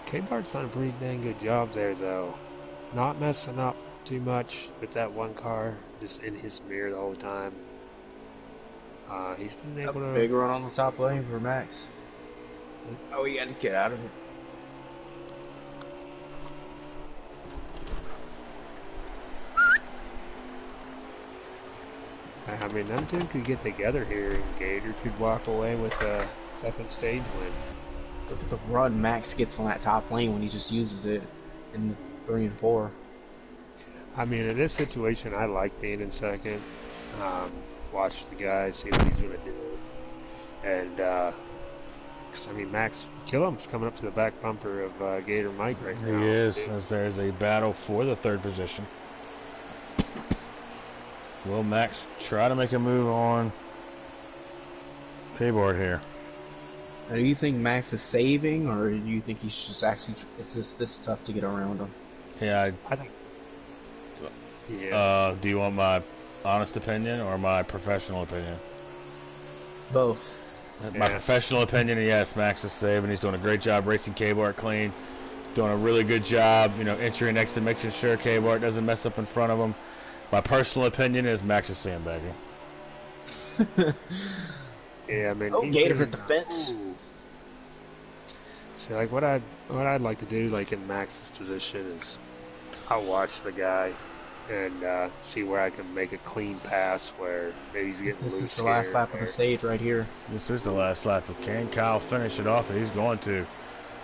K-Bart's done a pretty dang good job there, though. Not messing up too much with that 1 car, just in his mirror the whole time. He's been able to... Big run on the top lane for Max. Oh, he had to get out of it. I mean, them two could get together here, and Gator could walk away with a second stage win. Look at the run Max gets on that top lane when he just uses it in the 3 and 4. I mean, in this situation, I like being in second. Watch the guy, see what he's going to do. And, because, I mean, Max Killam's coming up to the back bumper of Gator Mike right now. He is, as there's a battle for the 3rd position. Will Max try to make a move on K-Bart here? Now, do you think Max is saving, or do you think he's just actually, it's just this tough to get around him? Yeah, I think. Yeah. Do you want my honest opinion or my professional opinion? Both. My professional opinion, yes, Max is saving. He's doing a great job racing K-Bart clean. Doing a really good job, entering next to making sure K-Bart doesn't mess up in front of him. My personal opinion is Max is sandbagging. Yeah, I mean. Oh, Gator hit the fence. So, like, what I'd like to do, like, in Max's position is I'll watch the guy and see where I can make a clean pass where maybe he's getting loose. This is the last lap of the stage right here. This is the last lap. Can Kyle finish it off? And he's going to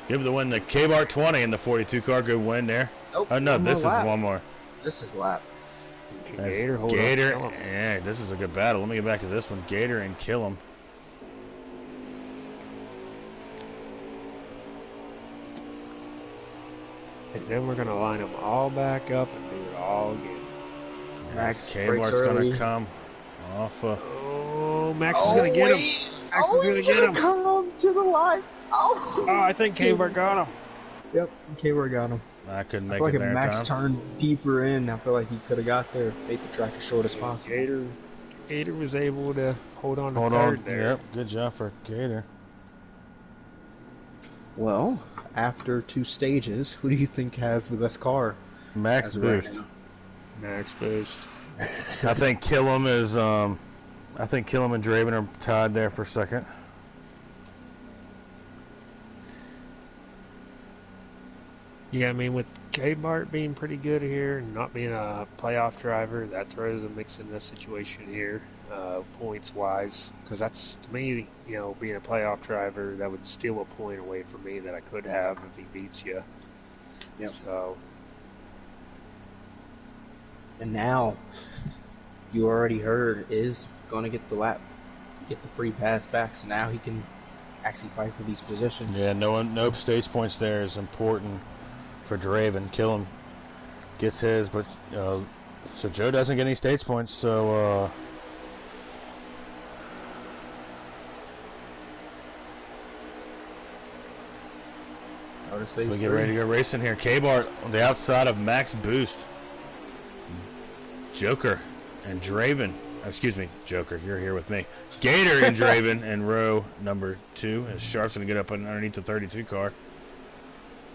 give the win to K-Bart 20 in the 42 car. Good win there. Nope, Oh, no, this is lap. one more. This is lap. Gator, hold Gator, on. yeah, this is a good battle. Let me get back to this one. Gator and Killam. And then we're going to line them all back up and do it all again. Max K-Bart's breaks going early. to come off. Oh, Max is going to get him. Max is going to get him. Come to the line. Oh, I think K-Bart got him. Yep, K-Bart got him. I couldn't I make feel like it if there in Max time. turned deeper in, I feel like he could have got there, made the track as short as possible. Gator was able to hold on to Hold third on. there. Yep, good job for Gator. Well, after 2 stages, who do you think has the best car? Max as of right boost. now? Max boost. I think Killam is. I think Killam and Draven are tied there for second. Yeah, I mean, with K-Bart being pretty good here and not being a playoff driver, that throws a mix in the situation here, points-wise. Because that's, to me, being a playoff driver, that would steal a point away from me that I could have if he beats you. Yep. So, And now, you already heard, is going to get the free pass back, so now he can actually fight for these positions. Yeah, no stage points there is important for Draven. Killam gets his, but so Joe doesn't get any stage points. So we get ready to go racing here. K-Bart on the outside of Max Boost, Joker and Draven. Excuse me, Joker, you're here with me. Gator and Draven in row number 2. As Sharp's going to get up underneath the 32 car.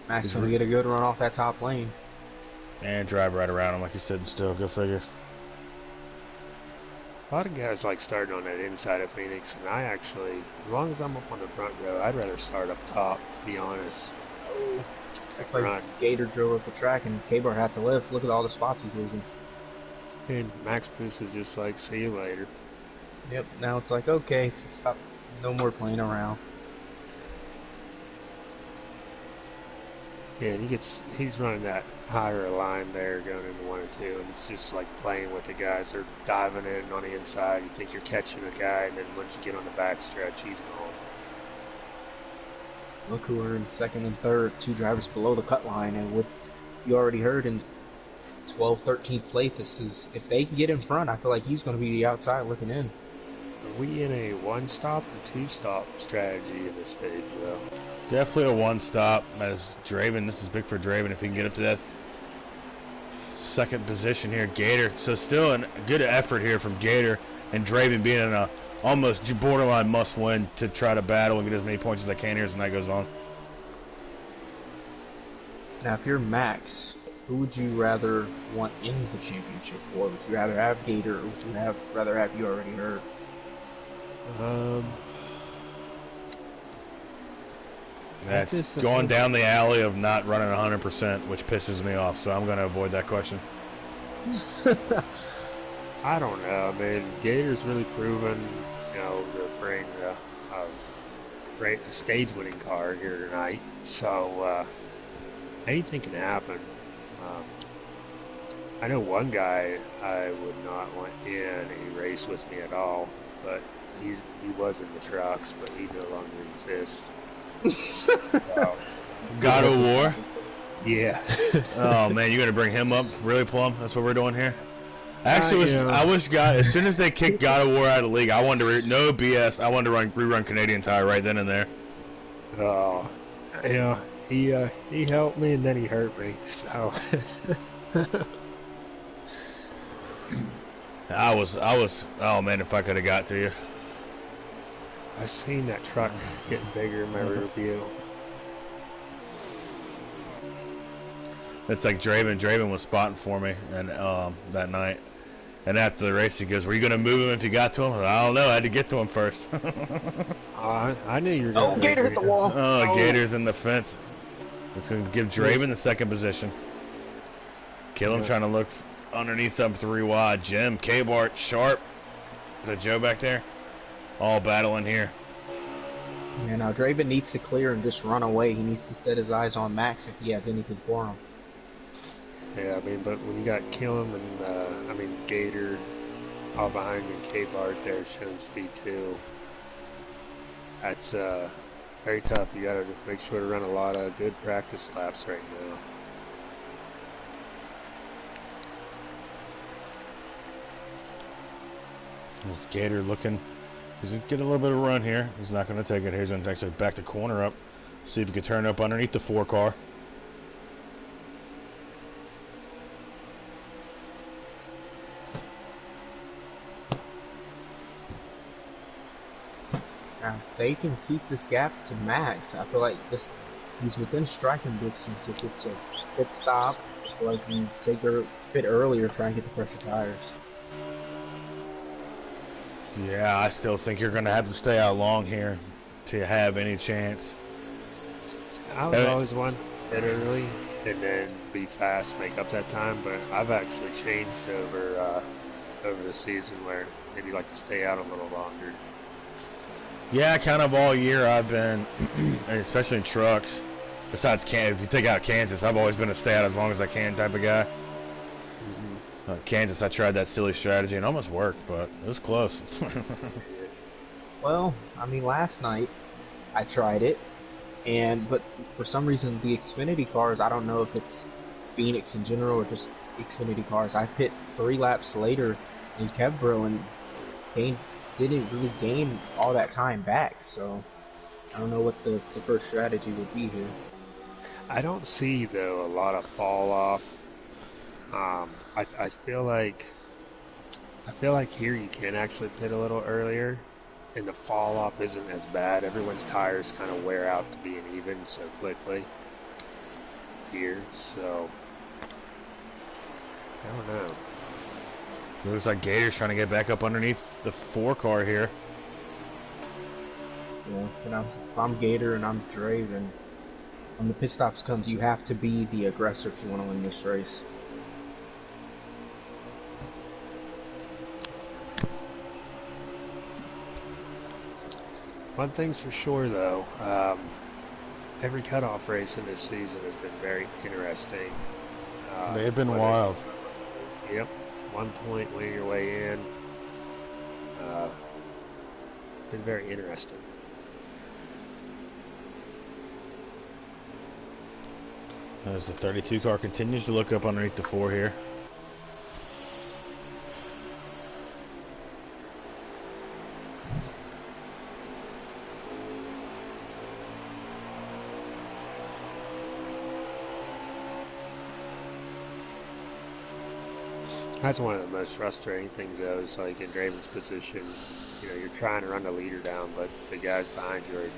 Max going to get a good run off that top lane. And drive right around him, like you said, and still go figure. a lot of guys like starting on that inside of Phoenix, and I actually, as long as I'm up on the front row, I'd rather start up top, to be honest. Looks like Gator drove up the track and K-Bar had to lift. Look at all the spots he's losing. And Max Boost is just like, see you later. Yep, now it's like, okay, stop, no more playing around. Yeah, and he's running that higher line there going into 1 and 2, and it's just like playing with the guys. They're diving in on the inside. You think you're catching a guy, and then once you get on the back stretch, he's gone. Look who are in second and third, 2 drivers below the cut line, and with, you already heard, in 12th, 13th place, this is, if they can get in front, I feel like he's going to be the outside looking in. Are we in a 1-stop or 2-stop strategy in this stage, though? Definitely a 1-stop. As Draven, this is big for Draven if he can get up to that second position here. Gator, so still a good effort here from Gator, and Draven being in a almost borderline must-win to try to battle and get as many points as I can here as the night goes on. Now, if you're Max, who would you rather want in the championship for? Would you rather have Gator, or would you rather have you already heard? That's going down the alley of not running 100%, which pisses me off, so I'm going to avoid that question. I don't know. I mean, Gator's really proven, to bring a stage-winning car here tonight. So anything can happen. Um, I know one guy I would not want in a race with me at all, but he was in the trucks, but he no longer exists. So, God of War. yeah. Oh man, you gonna bring him up? Really, Plum? That's what we're doing here. Actually, I wish God, as soon as they kicked God of War out of the league, I wanted to no BS. I wanted to rerun Canadian Tire right then and there. Oh, he helped me and then he hurt me. So I was. Oh man, if I could have got to you. I seen that truck getting bigger in my rear view. It's like Draven was spotting for me, and that night. And after the race, he goes, "Were you gonna move him if you got to him?" I don't know. I had to get to him first. I knew you were going to. Oh, Gator hit the wall. Oh, Gator's in the fence. It's gonna give Draven the second position. Kill him trying to look underneath them 3 wide. Jim, K-Bart, Sharp. Is that Joe back there? All battling here. Yeah, now Draven needs to clear and just run away. He needs to set his eyes on Max if he has anything for him. Yeah, I mean, but when you got Killam and Gator all behind you, and K-Bart there showing speed too, that's very tough. You got to just make sure to run a lot of good practice laps right now. Gator looking. He's going to get a little bit of a run here. He's not going to take it. He's going to actually back the corner up. See if he can turn up underneath the 4 car. Now, they can keep this gap to Max. I feel like he's within striking distance. If it's a pit stop, I feel like we take a bit earlier, try and get the pressure tires. Yeah, I still think you're going to have to stay out long here to have any chance. I was always one hit early and then be fast, make up that time, but I've actually changed over the season where maybe like to stay out a little longer. Yeah, kind of all year I've been, especially in trucks, besides if you take out Kansas, I've always been a stay out as long as I can type of guy. Kansas, I tried that silly strategy and almost worked, but it was close. Well, I mean, last night I tried it, but for some reason the Xfinity cars, I don't know if it's Phoenix in general or just Xfinity cars, I pit 3 laps later in Kevbro and didn't really gain all that time back, so I don't know what the first strategy would be here. I don't see, though, a lot of fall off. I feel like here you can actually pit a little earlier, and the fall off isn't as bad. Everyone's tires kind of wear out to being even so quickly here, so I don't know. It looks like Gator's trying to get back up underneath the 4 car here. Yeah, and if I'm Gator and I'm Draven, when the pit stops comes, you have to be the aggressor if you want to win this race. One thing's for sure, though, every cutoff race in this season has been very interesting. They've been wild. Yep, 1 point winning your way in. Been very interesting. As the 32 car continues to look up underneath the 4 here. That's one of the most frustrating things, though, is like in Draven's position, you're trying to run the leader down, but the guys behind you are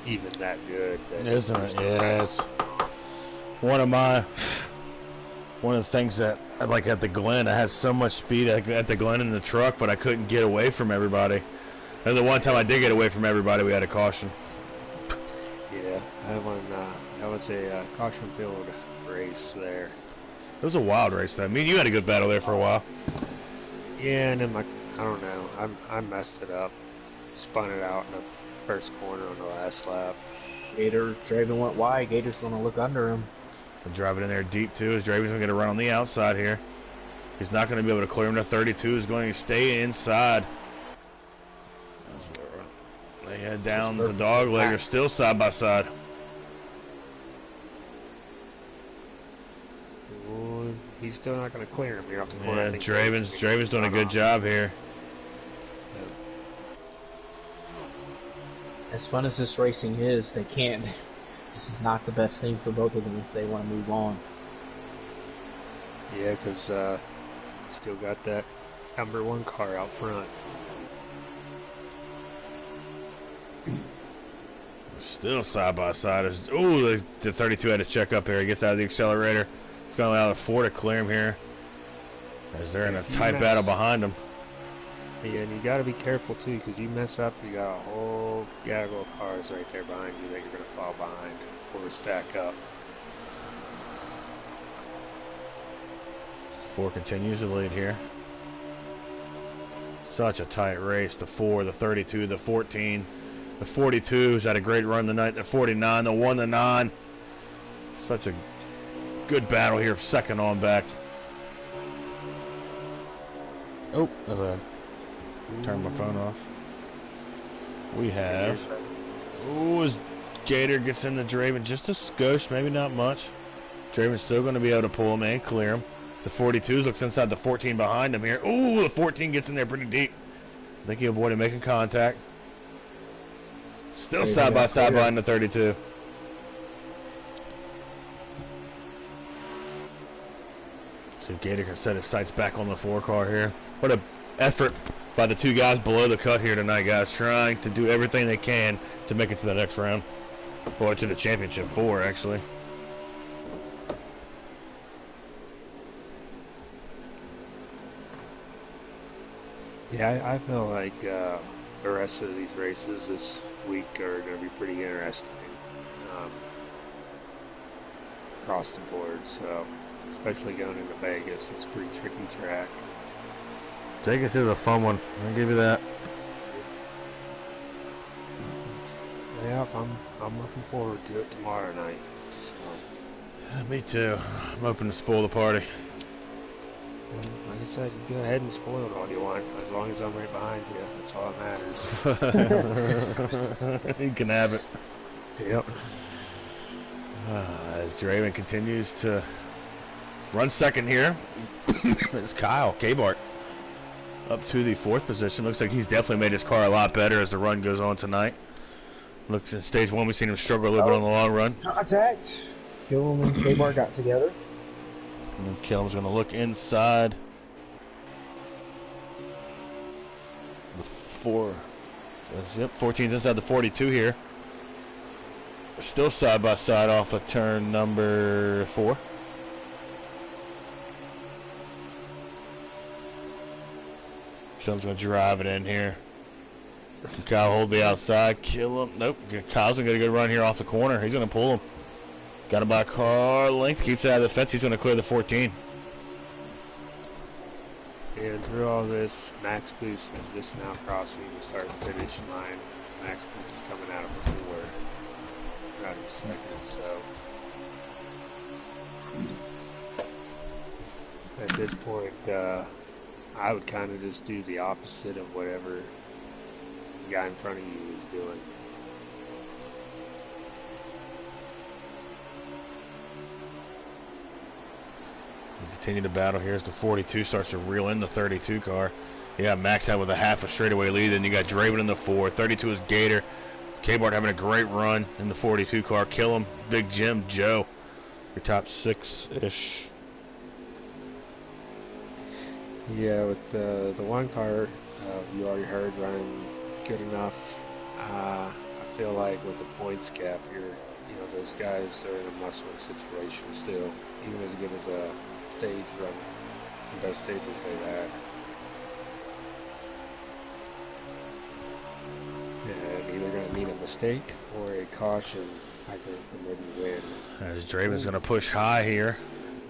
even that good. Isn't it? Yeah, it's one of the things that, like at the Glen, I had so much speed at the Glen in the truck, but I couldn't get away from everybody. And the one time I did get away from everybody, we had a caution. Yeah, that was a caution-filled race there. It was a wild race, though. I mean, you had a good battle there for a while. Yeah, and then I don't know. I messed it up. Spun it out in the first corner on the last lap. Gator, Draven went wide. Gator's going to look under him. Drive it in there deep too. As Draven's going to get a run on the outside here. He's not going to be able to clear him to 32. He's going to stay inside. They head down the dog leg. They're still side by side. Ooh, he's still not going to clear him here off the corner. Yeah, I think Draven's doing a good job here. As fun as this racing is, they can't. This is not the best thing for both of them if they want to move on. Yeah, because still got that #1 car out front. Still side by side. Ooh, the 32 had to check up here. He gets out of the accelerator. He's going to allow the 4 to clear him here. As they're in a tight battle behind him. Yeah, and you got to be careful too, because you mess up, you got a whole gaggle of cars right there behind you that you're going to fall behind or stack up. 4 continues to lead here. Such a tight race. The 4, the 32, the 14, the 42 has had a great run tonight. The 49, the 1, the 9. Such a good battle here, second on back. Oh, as I turn my phone off. We have. Ooh, as Gator gets into Draven, just a skosh, maybe not much. Draven's still going to be able to pull him and clear him. The 42 looks inside the 14 behind him here. Ooh, the 14 gets in there pretty deep. I think he avoided making contact. Still side by side behind the 32. So Gator can set his sights back on the 4 car here. What a effort by the 2 guys below the cut here tonight, guys. Trying to do everything they can to make it to the next round. Or to the championship 4, actually. Yeah, I feel like the rest of these races this week are going to be pretty interesting across the board. So, especially going into Vegas, it's a pretty tricky track. Vegas is a fun one. I'll give you that. Yeah, I'm looking forward to it tomorrow night. So. Me too. I'm hoping to spoil the party. Like I said, you go ahead and spoil it all you want, as long as I'm right behind you. That's all that matters. You can have it. Yep. As Draven continues to run second here, it's Kyle Kabart up to the 4th position. Looks like he's definitely made his car a lot better as the run goes on tonight. Looks in stage 1, we've seen him struggle a little bit on the long run. Contact. Killam and K-Bar got together. And then Killam's going to look inside the 4. Yep, 14's inside the 42 here. Still side by side off of turn number 4. Killam's going to drive it in here. Can Kyle hold the outside? Kill him. Nope. Kyle's going to get a good run here off the corner. He's going to pull him. Got him by a car length. Keeps it out of the fence. He's going to clear the 14. And through all this, Max Boost is just now crossing the start-finish line. Max Boost is coming out of 4. Not in second, so. At this point, I would kind of just do the opposite of whatever the guy in front of you is doing. Continue to battle here as the 42 starts to reel in the 32 car. You got Max out with a half a straightaway lead. Then you got Draven in the 4. 32 is Gator. K-Bart having a great run in the 42 car. Killam, Big Jim, Joe. Your top 6-ish. Yeah, with the 1 car, you already heard running good enough. I feel like with the points gap here, those guys are in a must-win situation still, even as good as a stage run, the best stages they've had. And either going to need a mistake or a caution, I think, to maybe win. As Draven's going to push high here.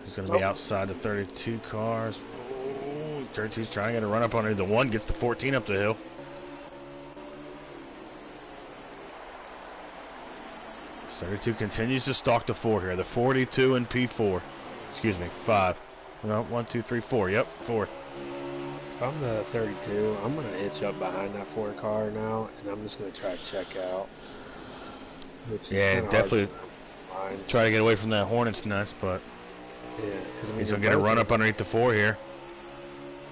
He's going to be outside the 32 cars. Ooh, 32's trying to get a run up on her. The 1 gets the 14 up the hill. So 32 continues to stalk the 4 here. The 42 and P4. Excuse me, 5. No, 1, 2, 3, 4. Yep, 4th. If I'm the 32, I'm going to hitch up behind that 4 car now, and I'm just going to try to check out. Which is Yeah, definitely lines. try to get away from that Hornet's nest, but Yeah, because he's going to get a run up underneath the 4 here.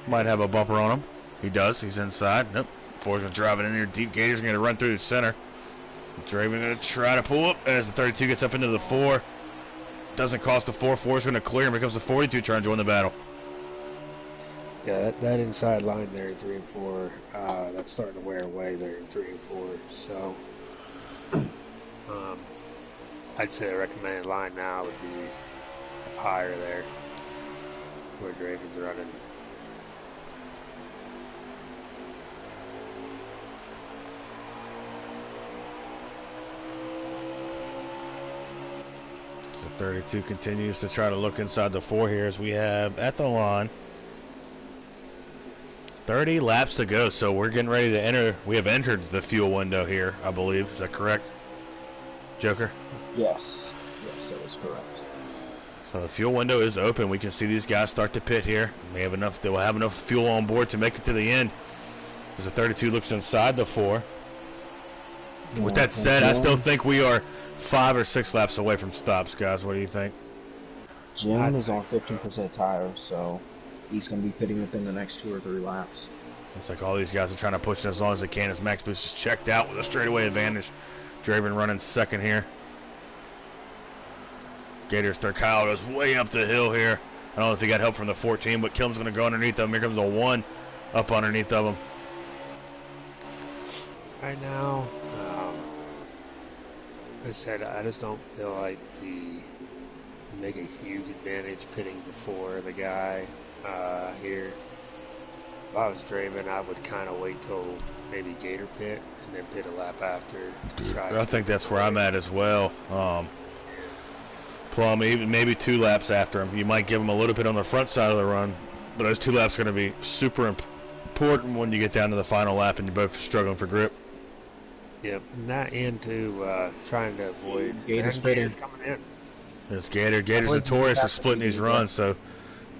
Might have a bumper on him. He does. He's inside. Nope. 4's going to drive it in here deep. Gator's going to run through the center. Draven going to try to pull up as the 32 gets up into the 4. Doesn't cost the 4. 4's going to clear him. Here comes the 42 trying to join the battle. Yeah, that inside line there in 3 and 4, that's starting to wear away there in 3 and 4. So, I'd say a recommended line now would be higher there, where Draven's running. So 32 continues to try to look inside the 4 here as we have at the line 30 laps to go. So we're getting ready to enter. We have entered the fuel window here, I believe. Is that correct, Joker? Yes. Yes, that is correct. So the fuel window is open. We can see these guys start to pit here. They will have enough fuel on board to make it to the end. As the 32 looks inside the 4. With that said, I still think we are 5 or 6 laps away from stops, guys. What do you think? Jim is on 15% tires, so he's going to be pitting within the next 2 or 3 laps. Looks like all these guys are trying to push it as long as they can as Max Boost is checked out with a straightaway advantage. Draven running second here. Gator's third. Kyle goes way up the hill here. I don't know if he got help from the 14, but Kilm's going to go underneath of him. Here comes the 1 up underneath of him. Right now, I said I just don't feel like make a huge advantage pitting before the guy here. If I was Draven, I would kind of wait till maybe Gator pit and then pit a lap after. I think that's where I'm at as well. Plum, even maybe 2 laps after him. You might give him a little bit on the front side of the run, but those 2 laps are going to be super important when you get down to the final lap and you're both struggling for grip. Yep, and that into trying to avoid Gator's coming in. It's Gator. Gator's notorious for splitting these runs, so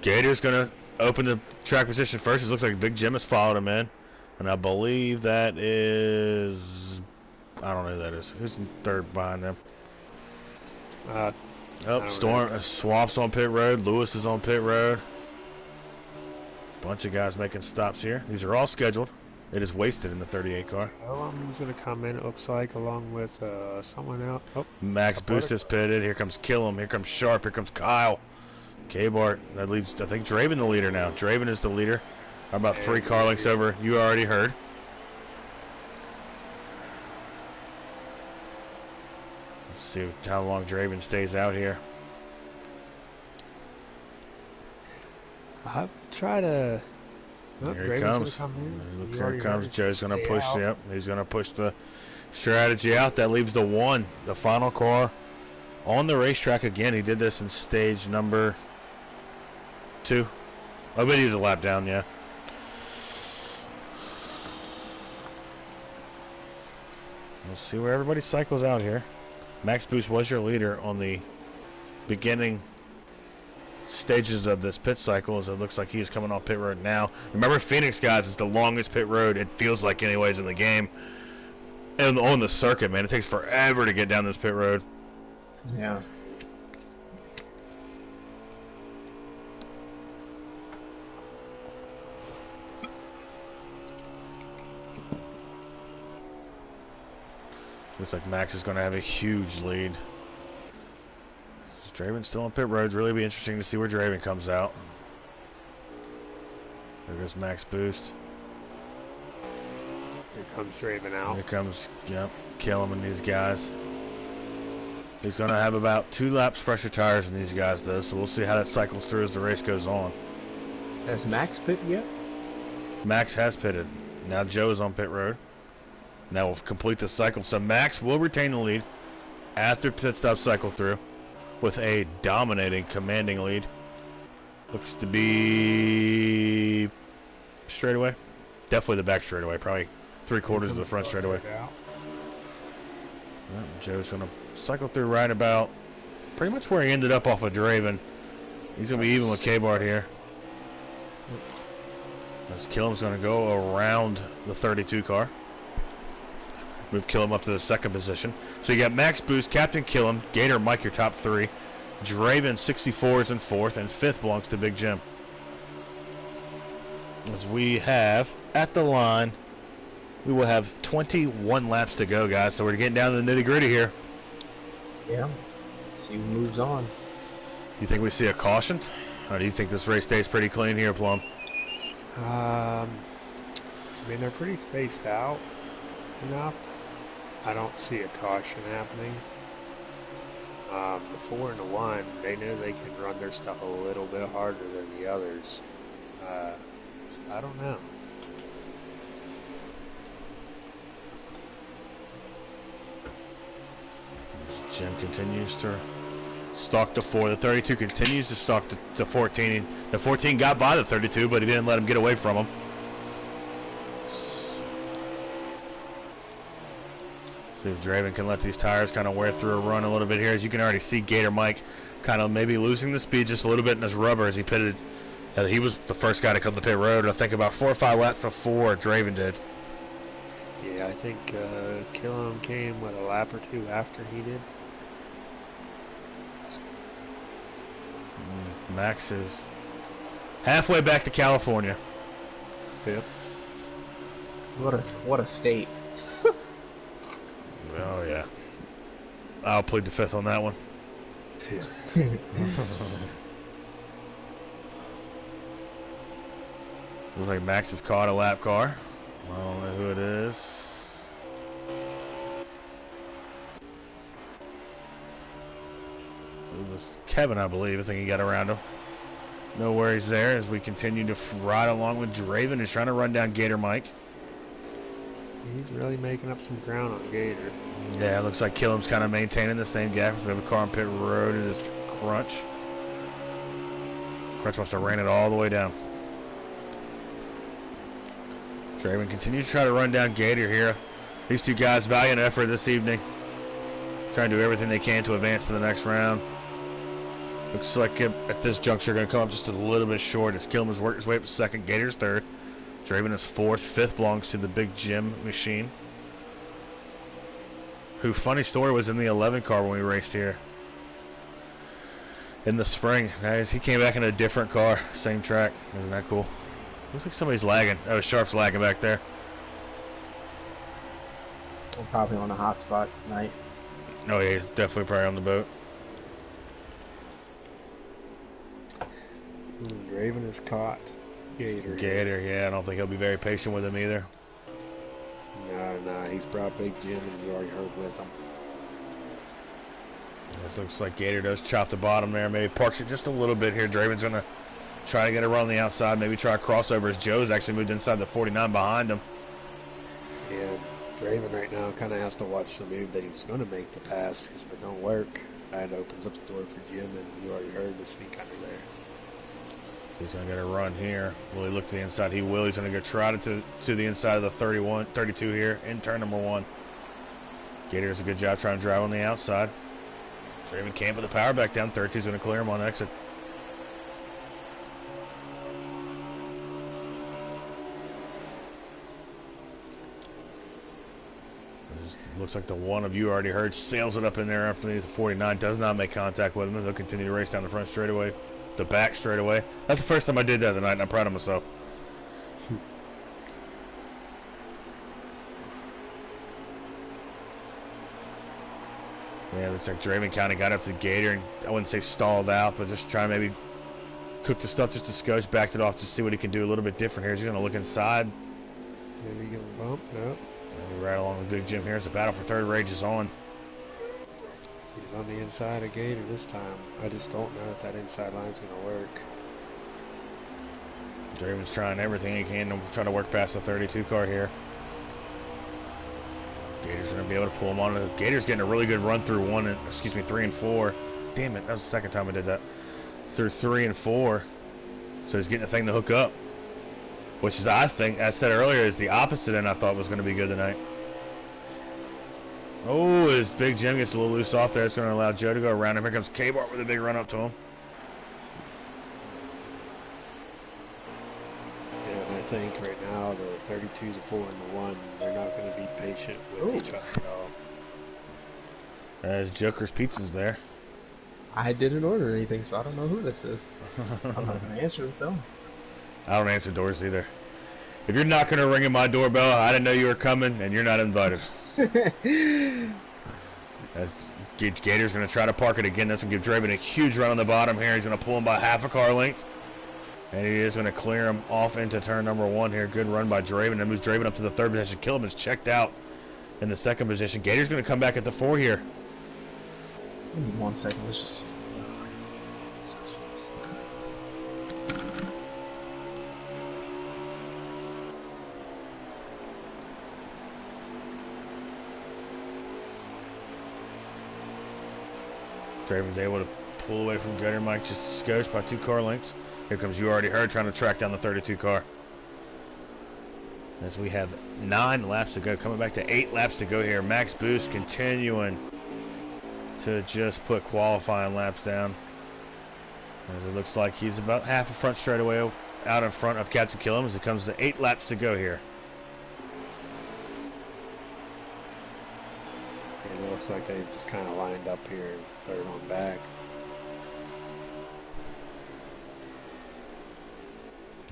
Gator's going to open the track position first. It looks like Big Jim has followed him in, and I believe that is... I don't know who that is. Who's in third behind them? Swamp's on pit road. Lewis is on pit road. Bunch of guys making stops here. These are all scheduled. It is wasted in the 38 car. Well, he's going to come in, it looks like, along with someone else. Oh, Max Boost is pitted. Here comes Killam. Here comes Sharp. Here comes Kyle. K-Bart. That leaves, I think, Draven the leader now. Draven is the leader. About 3 car lengths over. You already heard. Let's see how long Draven stays out here. I'll try to... Here he comes. Here comes. Joe's going to push. Yep, he's going to push the strategy out. That leaves the 1, the final car on the racetrack again. He did this in stage number 2. I bet he was a lap down, yeah. Let's see where everybody cycles out here. Max Boost was your leader on the beginning stages of this pit cycle, as it looks like he is coming off pit road now. Remember, Phoenix, guys, is the longest pit road, it feels like anyways, in the game. And on the circuit, man, it takes forever to get down this pit road. Yeah. Looks like Max is going to have a huge lead. Draven still on pit roads. Really be interesting to see where Draven comes out. There goes Max Boost. Here comes Draven out. Here comes, yep, Killam and these guys. He's going to have about 2 laps fresher tires than these guys does, so we'll see how that cycles through as the race goes on. Has Max pit yet? Max has pitted. Now Joe is on pit road. Now we'll complete the cycle. So Max will retain the lead after pit stop cycle through with a dominating, commanding lead. Looks to be straightaway. Definitely the back straightaway. Probably 3/4 of the front straightaway. Well, Joe's going to cycle through right about pretty much where he ended up off of Draven. He's going to be even with K-Bart here. As Killam's going to go around the 32 car. Move Killam up to the second position. So you got Max Boost, Captain Killam, Gator Mike, your top three. Draven 64 is in fourth, and fifth belongs to Big Jim. As we have at the line, we will have 21 laps to go, guys. So we're getting down to the nitty-gritty here. Yeah. See who moves on. You think we see a caution? Or do you think this race stays pretty clean here, Plum? I mean, they're pretty spaced out enough. I don't see a caution happening. The 4 and the 1, they know they can run their stuff a little bit harder than the others. So I don't know. Jim continues to stalk the 4. The 32 continues to stalk the 14. The 14 got by the 32, but he didn't let him get away from him. See if Draven can let these tires kind of wear through a run a little bit here. As you can already see, Gator Mike kind of maybe losing the speed just a little bit in his rubber as he pitted. He was the first guy to come to pit road. I think about 4 or 5 laps before Draven did. Yeah, I think Killam came, what, a lap or 2 after he did? Max is halfway back to California. Yep. What a state. Oh, yeah. I'll plead the fifth on that one. Yeah. Looks like Max has caught a lap car. I don't know who it is. It was Kevin, I believe. I think he got around him. No worries there as we continue to ride along with Draven, who's trying to run down Gator Mike. He's really making up some ground on Gator. Yeah, it looks like Killam's kind of maintaining the same gap. We have a car on pit road. It is Crunch. Crunch wants to rain it all the way down. Draven continues to try to run down Gator here. These two guys, valiant effort this evening. Trying to do everything they can to advance to the next round. Looks like at this juncture going to come up just a little bit short as Killam's worked his way up to second. Gator's third. Draven is fourth. Fifth belongs to the Big Jim machine. Who, funny story, was in the 11 car when we raced here in the spring. Guys, he came back in a different car. Same track. Isn't that cool? Looks like somebody's lagging. Oh, Sharp's lagging back there. We're probably on a hot spot tonight. Oh, yeah, he's definitely probably on the boat. Draven is caught. Gator, yeah, I don't think he'll be very patient with him either. No, he's brought Big Jim and he's already heard with him. This looks like Gator does chop the bottom there. Maybe parks it just a little bit here. Draven's going to try to get a run on the outside. Maybe try a crossover as Joe's actually moved inside the 49 behind him. Yeah, Draven right now kind of has to watch the move that he's going to make the pass because if it don't work, that opens up the door for Jim, and you already heard the sneak under there. So he's going to get a run here. Will he look to the inside? He will. He's going to go trot it to the inside of the 32 here in turn number 1. Gator does a good job trying to drive on the outside. Draven can't put the power back down. 32's going to clear him on exit. Looks like the one of you already heard sails it up in there after the 49. Does not make contact with him. They'll continue to race down the front straightaway. The back straightaway. That's the first time I did that tonight, and I'm proud of myself. Yeah, looks like Draven kind of got up to the Gator, and I wouldn't say stalled out, but just trying to maybe cook the stuff just a skosh, backed it off to see what he can do a little bit different here. He's going to look inside. Maybe give him a bump. No. Maybe right along with Big Jim here as the battle for third rages on. He's on the inside of Gator this time. I just don't know if that inside line's going to work. Draven's trying everything he can to try to work past the 32 car here. Gator's going to be able to pull him on. Gator's getting a really good run through 3 and 4. Damn it, that was the second time I did that. Through 3 and 4. So he's getting the thing to hook up. which is, I think, I said earlier, is the opposite end I thought was going to be good tonight. Oh, as Big Jim gets a little loose off there, it's going to allow Joe to go around him. Here comes K-Bar with a big run up to him. Yeah, I think right now the 32, the 4, and the 1, they're not going to be patient with each other at all. As Joker's Pizza's there. I didn't order anything, so I don't know who this is. I'm not going to answer it, though. I don't answer doors either. If you're not going to ring in my doorbell, I didn't know you were coming, and you're not invited. As Gator's going to try to park it again. That's going to give Draven a huge run on the bottom here. He's going to pull him by half a car length. And he is going to clear him off into turn number 1 here. Good run by Draven. That moves Draven up to the 3rd position. Killam is checked out in the 2nd position. Gator's going to come back at the 4 here. Give me 1 second. Let's just... Draven's able to pull away from Gator Mike just a skosh by 2 car lengths. Here comes You Already Heard trying to track down the 32 car. As we have 9 laps to go. Coming back to 8 laps to go here. Max Boost continuing to just put qualifying laps down. As it looks like he's about half a front straightaway out in front of Captain Killam as it comes to 8 laps to go here. It looks like they've just kind of lined up here, 3rd on back.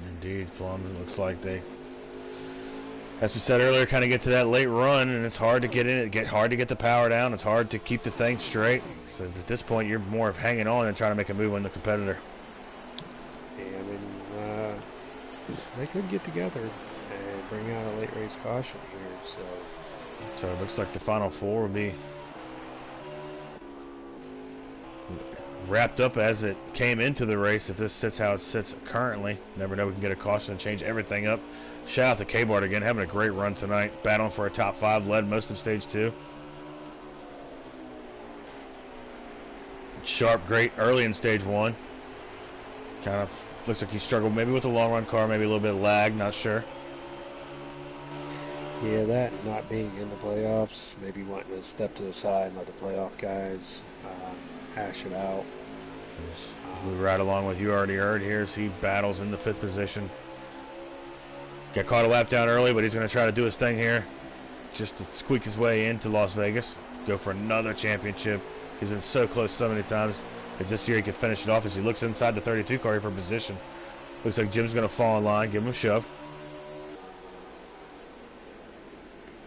Indeed, Plum. It looks like they, as we said earlier, kind of get to that late run, and it's hard to get in it. Hard to get the power down. It's hard to keep the thing straight. So at this point, you're more of hanging on and trying to make a move on the competitor. Yeah, I mean, they could get together and bring out a late race caution here. So it looks like the final 4 will be wrapped up as it came into the race. If this sits how it sits currently, never know, we can get a caution and change everything up. Shout out to K-Bart again, having a great run tonight, battling for a top 5, led most of stage 2. Sharp, great early in stage 1. Kind of looks like he struggled maybe with the long run car, maybe a little bit of lag, not sure. yeah, that not being in the playoffs, maybe wanting to step to the side and let the playoff guys hash it out. We ride along with You Already Heard here as he battles in the 5th position. Got caught a lap down early, but he's going to try to do his thing here just to squeak his way into Las Vegas. Go for another championship. He's been so close so many times. As this year he could finish it off as he looks inside the 32 car here for position. Looks like Jim's going to fall in line. Give him a shove.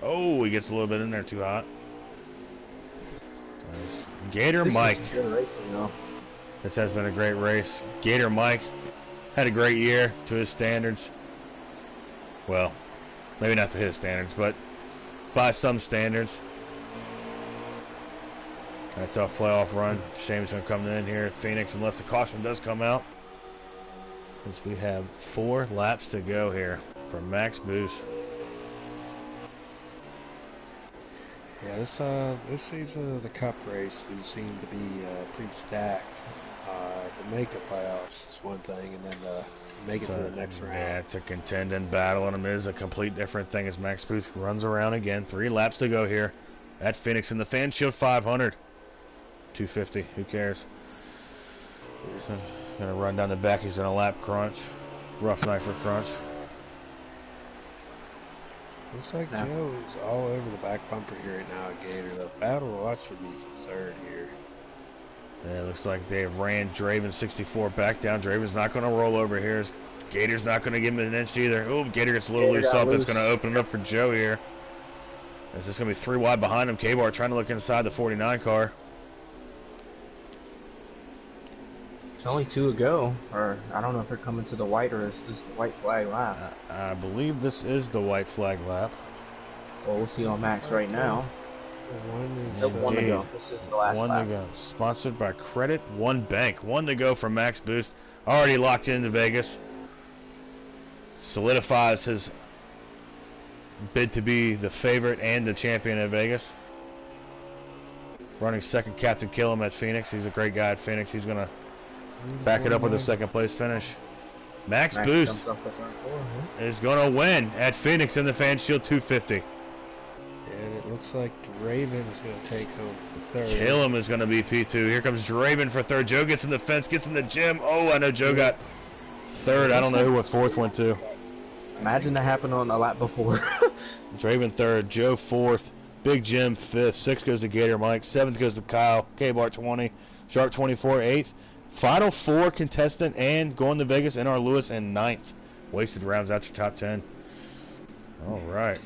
Oh, he gets a little bit in there too hot. Nice. Gator Mike. Good racing, though. This has been a great race. Gator Mike had a great year to his standards. Well, maybe not to his standards, but by some standards. A tough playoff run. Shame's going to come in here at Phoenix unless the caution does come out. As we have 4 laps to go here for Max Boost. Yeah, this season of the Cup races seem to be pretty stacked. To make the playoffs is one thing, and then to make it to the next round. Yeah, to contend and battle on them is a complete different thing as Max Boost runs around again. 3 laps to go here at Phoenix in the Fan Shield 500. 250, who cares? So, gonna run down the back. He's in a lap crunch. Rough night for crunch. Looks like Joe's all over the back bumper here right now at Gator. The battle to watch would be 3rd here. Yeah, it looks like they ran Draven 64 back down. Draven's not going to roll over here. Gator's not going to give him an inch either. Oh, Gator gets a little loose off. That's going to open it up for Joe here. It's just going to be 3 wide behind him. K-Bar trying to look inside the 49 car. It's only 2 to go, or I don't know if they're coming to the white or is this the white flag lap. I believe this is the white flag lap. Well, we'll see on Max right now. One to go. This is the last lap. 1 to go. Sponsored by Credit One Bank. 1 to go for Max Boost. Already locked into Vegas. Solidifies his bid to be the favorite and the champion at Vegas. Running 2nd, Captain Killam at Phoenix. He's a great guy at Phoenix. He's going to back it up with a 2nd place finish. Max Max Boost comes up with turn 4. is going to win at Phoenix in the Fan Shield 250. And it looks like Draven is going to take home third. Killam is going to be P2. Here comes Draven for third. Joe gets in the fence, gets in the gym. Oh, I know Joe got third. I don't know who what fourth went to. Imagine that happened on a lap before. Draven third, Joe fourth, Big Jim fifth, sixth goes to Gator Mike, seventh goes to Kyle, K-Bart 20, Shark 24, eighth. Final four contestant and going to Vegas, N.R. Lewis, and ninth. Wasted rounds out your top 10. All right.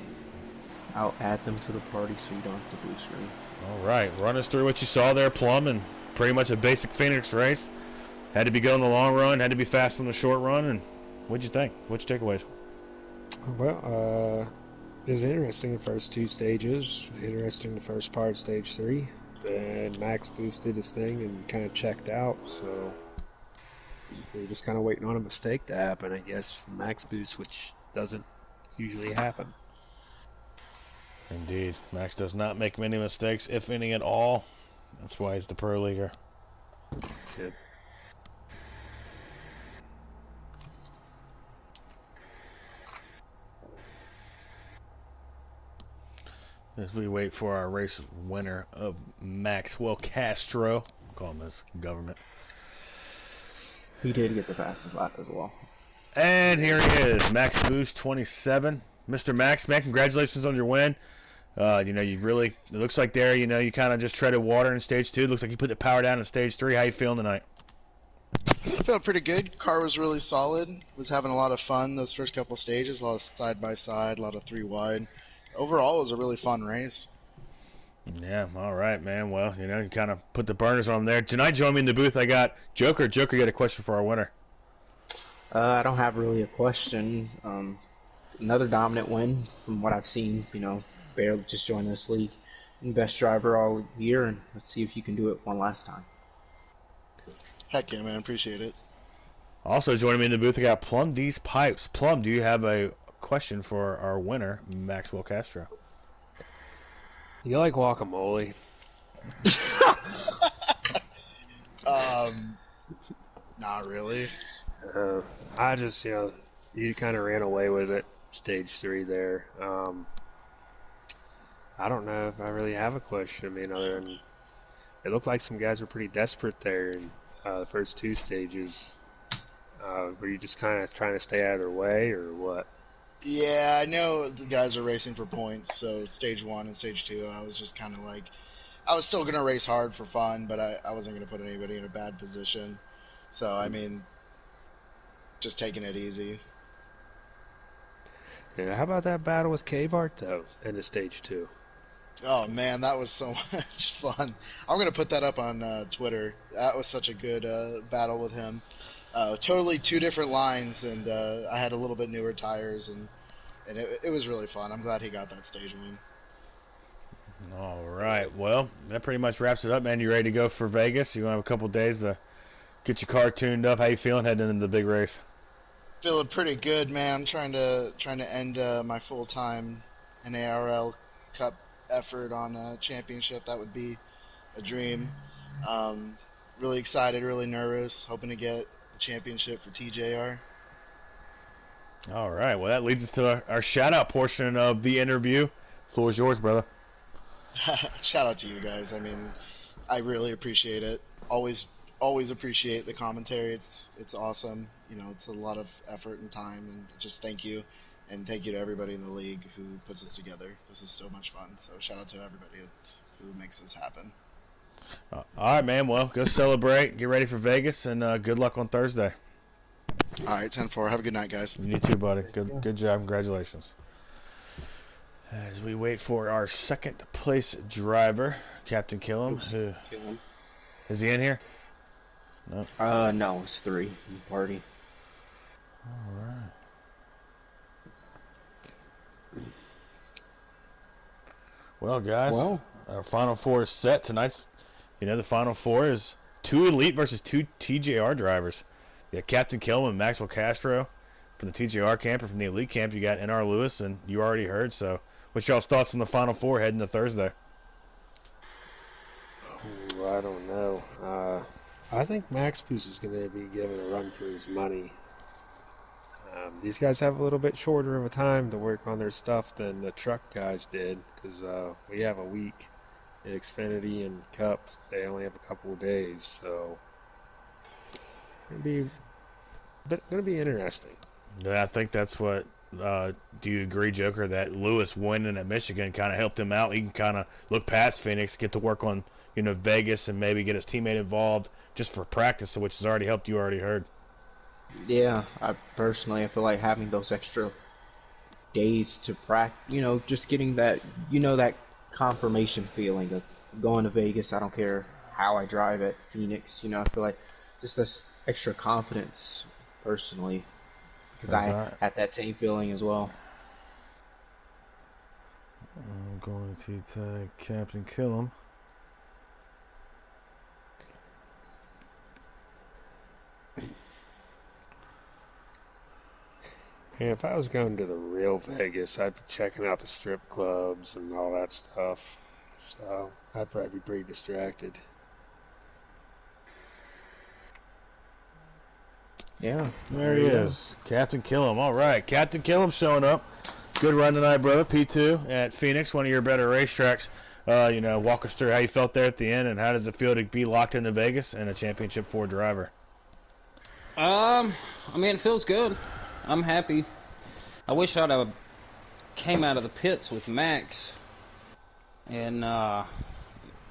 I'll add them to the party so you don't have to blue screen. All right. Run us through what you saw there, Plum, and pretty much a basic Phoenix race. Had to be good in the long run, had to be fast in the short run, and what'd you think? What's your takeaways? Well, it was interesting the first two stages. Interesting the first part, stage 3. Then Max boosted his thing and kind of checked out, so we were just kind of waiting on a mistake to happen, I guess, from Max boost, which doesn't usually happen. Indeed. Max does not make many mistakes, if any at all. That's why he's the pro leaguer. Yep. As we wait for our race winner of Maxwell Castro. Call him his government. He did get the fastest lap as well. And here he is, Max Boost 27. Mr. Max, man, congratulations on your win. You know, you really, it looks like there, you know, you kind of just treaded water in stage 2. It looks like you put the power down in stage 3. How you feeling tonight? I felt pretty good. Car was really solid. Was having a lot of fun those first couple stages. A lot of side by side, a lot of 3 wide. Overall, it was a really fun race. Yeah, all right, man. Well, you know, you kind of put the burners on there. Tonight, join me in the booth. I got Joker. Joker, you got a question for our winner. I don't have really a question. Another dominant win from what I've seen. You know, barely just joined this league. And best driver all year, and let's see if you can do it one last time. Heck yeah, man. Appreciate it. Also joining me in the booth, I got Plum D's Pipes. Plum, do you have a question for our winner, Maxwell Castro? You like guacamole? Not really. I just, you kind of ran away with it, stage 3 there. I don't know if I really have a question. I mean, other than it looked like some guys were pretty desperate there in the first 2 stages. Were you just kind of trying to stay out of their way, or what? Yeah, I know the guys are racing for points, so stage 1 and stage 2, I was just kind of like, I was still going to race hard for fun, but I wasn't going to put anybody in a bad position. So, I mean, just taking it easy. Yeah, how about that battle with K-Bart, though, in the stage 2? Oh, man, that was so much fun. I'm going to put that up on Twitter. That was such a good battle with him. Totally 2 different lines, and I had a little bit newer tires, and it was really fun. I'm glad he got that stage win. All right. Well, that pretty much wraps it up, man. You ready to go for Vegas? You want to have a couple days to get your car tuned up? How you feeling heading into the big race? Feeling pretty good, man. I'm trying to end my full-time NARL Cup effort on a championship. That would be a dream. Really excited, really nervous, hoping to get the championship for TJR. All right. Well, that leads us to our shout-out portion of the interview. Floor is yours, brother. Shout out to you guys. I mean, I really appreciate it. Always appreciate the commentary. It's awesome. You know, it's a lot of effort and time, and just thank you. And thank you to everybody in the league who puts this together. This is so much fun. So shout out to everybody who makes this happen. All right, man. Well, go celebrate. Get ready for Vegas, and good luck on Thursday. All right, 10-4. Have a good night, guys. You too, buddy. Good job. Congratulations. As we wait for our second place driver, Captain Killam. Is he in here? No. No, it's 3 in the party. All right. Well, guys, our Final 4 is set. Tonight's, the Final 4 is 2 Elite versus 2 TJR drivers. You got Captain Killam and Maxwell Castro from the TJR camp, and from the Elite camp, you got N.R. Lewis, and you already heard. So, what's y'all's thoughts on the Final 4 heading to Thursday? I don't know. I think Max Boost is going to be given a run for his money. These guys have a little bit shorter of a time to work on their stuff than the truck guys did, because we have a week. In Xfinity and Cup, they only have a couple of days, so it's gonna be interesting. Yeah, I think that's what. Do you agree, Joker, that Lewis winning at Michigan kind of helped him out? He can kind of look past Phoenix, get to work on Vegas, and maybe get his teammate involved just for practice, which has already helped. You already heard. Yeah, I feel like having those extra days to practice, just getting that, that confirmation feeling of going to Vegas. I don't care how I drive at Phoenix. I feel like just this extra confidence personally, because I had that same feeling as well. I'm going to tag Captain Killam. Yeah, if I was going to the real Vegas, I'd be checking out the strip clubs and all that stuff. So I'd probably be pretty distracted. Yeah, there he is, Captain Killam. All right, Captain Killam showing up. Good run tonight, brother. P2 at Phoenix, one of your better racetracks. Walk us through how you felt there at the end, and how does it feel to be locked into Vegas and a Championship 4 driver? It feels good. I'm happy. I wish I'd have came out of the pits with Max and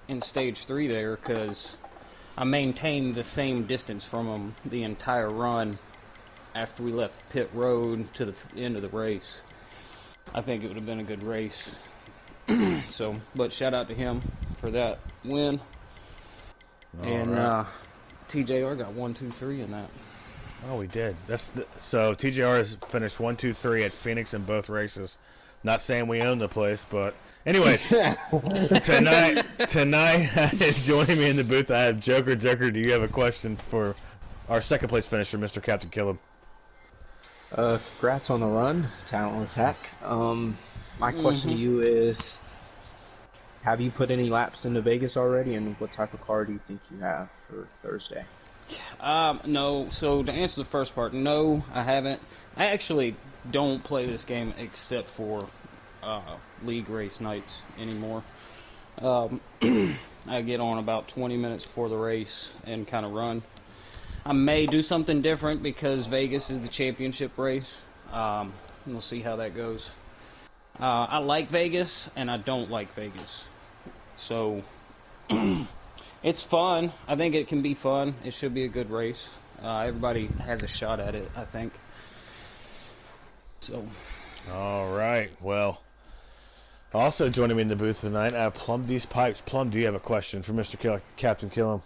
in stage 3 there, because I maintained the same distance from him the entire run after we left pit road to the end of the race. I think it would have been a good race. But shout out to him for that win. Right. TJR got 1, 2, 3 in that. Oh, we did. So TJR has finished 1, 2, 3 at Phoenix in both races. Not saying we own the place, but anyways, tonight joining me in the booth, I have Joker. Joker, do you have a question for our second place finisher, Mr. Captain Killam? Congrats on the run, talentless hack. My question to you is, have you put any laps into Vegas already, and what type of car do you think you have for Thursday? No. So to answer the first part, no, I haven't. I actually don't play this game except for league race nights anymore. I get on about 20 minutes before the race and kind of run. I may do something different because Vegas is the championship race. We'll see how that goes. I like Vegas and I don't like Vegas. So it's fun. I think it can be fun. It should be a good race. Everybody has a shot at it, I think. So. All right. Well, also joining me in the booth tonight, I have Plum These Pipes. Plum, do you have a question for Mr. Captain Killam?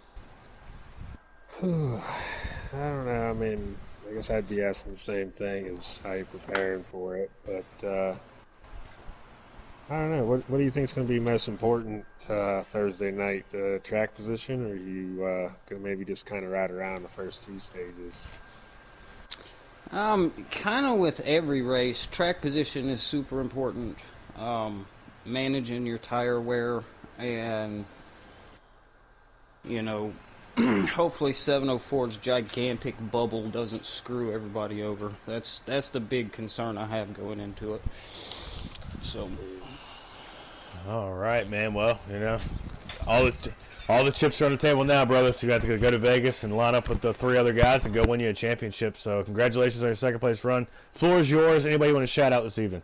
I don't know. I guess I'd be asking the same thing as how you're preparing for it, but I don't know. What do you think is going to be most important Thursday night? The track position, or are you going to maybe just kind of ride around the first 2 stages? Kind of with every race, track position is super important. Managing your tire wear and, hopefully 704's gigantic bubble doesn't screw everybody over. That's the big concern I have going into it. So. All right, man. Well, all the chips are on the table now, brother. So you got to go to Vegas and line up with the 3 other guys and go win you a championship. So congratulations on your second place run. Floor is yours. Anybody want to shout out this evening?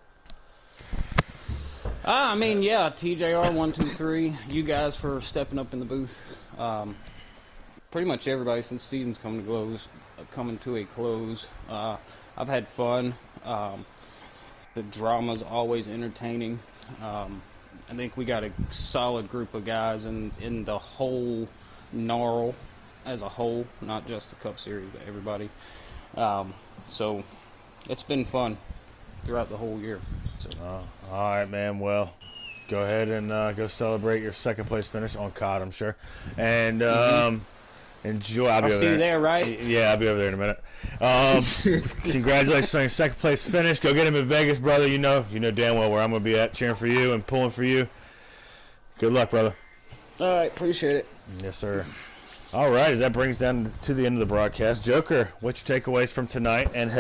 TJR 1, 2, 3. You guys for stepping up in the booth. Pretty much everybody since the season's coming to a close. I've had fun. The drama's always entertaining. I think we got a solid group of guys in the whole NARL as a whole, not just the Cup Series, but everybody. So it's been fun throughout the whole year. So. All right, man. Well, go ahead and go celebrate your second place finish on COD, I'm sure. And enjoy. I'll see you there, right? Yeah, I'll be over there in a minute. Congratulations on your second place finish. Go get him in Vegas, brother. You know damn well where I'm going to be at, cheering for you and pulling for you. Good luck, brother. All right, appreciate it. Yes, sir. All right, as that brings down to the end of the broadcast, Joker, what's your takeaways from tonight and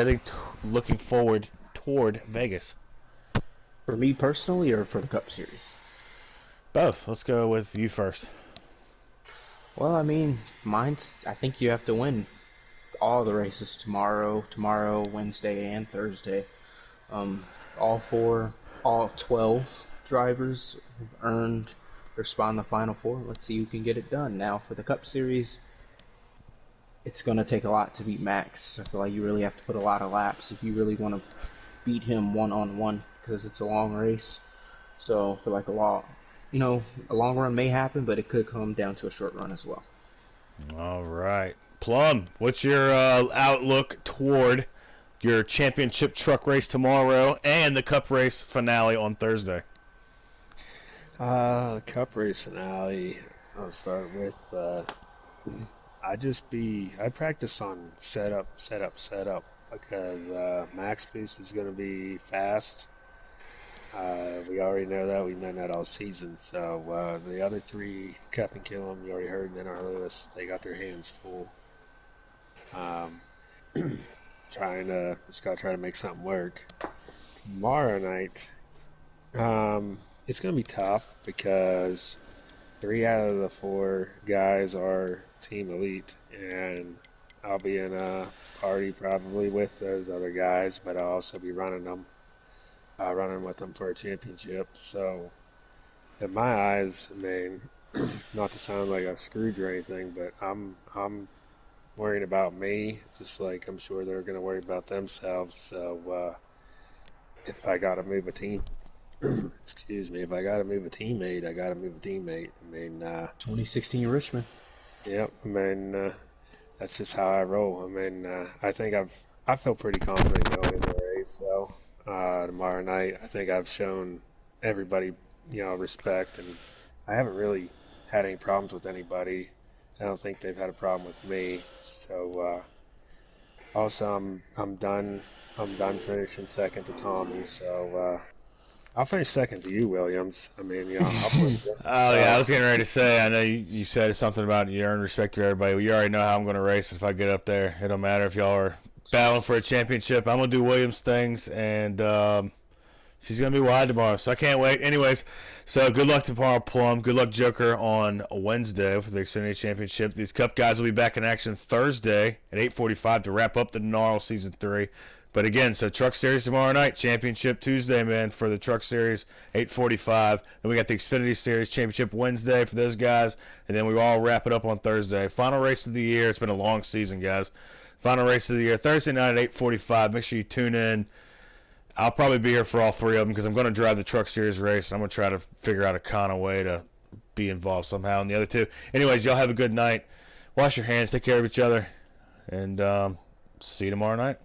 looking forward toward Vegas? For me personally, or for the Cup Series? Both. Let's go with you first. Well, I mean, I think you have to win all the races tomorrow, Wednesday, and Thursday. All 12 drivers have earned their spot in the Final Four. Let's see who can get it done. Now, for the Cup Series, it's going to take a lot to beat Max. I feel like you really have to put a lot of laps if you really want to beat him one-on-one, because it's a long race. So I feel like a long run may happen, but it could come down to a short run as well. All right. Plum, what's your outlook toward your championship truck race tomorrow and the Cup race finale on Thursday? Cup race finale, I'll start with, I practice on setup, because max boost is going to be fast. We already know that. We've known that all season. So the other three, Cup and Killam, you already heard, and then our Lewis, they got their hands full. Just got to try to make something work. Tomorrow night, it's going to be tough because 3 out of the 4 guys are Team Elite, and I'll be in a party probably with those other guys, but I'll also be running with them for a championship. So, in my eyes, I mean, not to sound like a Scrooge or anything, but I'm worrying about me, just like I'm sure they're going to worry about themselves. So, if I got to move a team, if I got to move a teammate, I got to move a teammate. I mean, 2016 Richmond. Yep. I mean, that's just how I roll. I mean, I feel pretty confident going into the race. So tomorrow night, I think I've shown everybody, respect, and I haven't really had any problems with anybody. I don't think they've had a problem with me. So also, I'm done finishing second to Tommy. So. I'll finish second to you, Williams. I mean, I'll put it. Oh, yeah, I was getting ready to say, I know you said something about you earn respect to everybody. Well, you already know how I'm going to race if I get up there. It don't matter if y'all are battling for a championship. I'm going to do Williams things, and she's going to be wide tomorrow, so I can't wait. Anyways, so good luck tomorrow, Plum. Good luck, Joker, on Wednesday for the Xfinity Championship. These Cup guys will be back in action Thursday at 8:45 to wrap up the Gnarl Season 3. But again, so Truck Series tomorrow night, Championship Tuesday, man, for the Truck Series, 8:45. Then we got the Xfinity Series Championship Wednesday for those guys, and then we all wrap it up on Thursday. Final race of the year. It's been a long season, guys. Final race of the year, Thursday night at 8:45. Make sure you tune in. I'll probably be here for all 3 of them because I'm going to drive the Truck Series race, and I'm going to try to figure out a kind of way to be involved somehow in the other 2. Anyways, y'all have a good night. Wash your hands, take care of each other, and see you tomorrow night.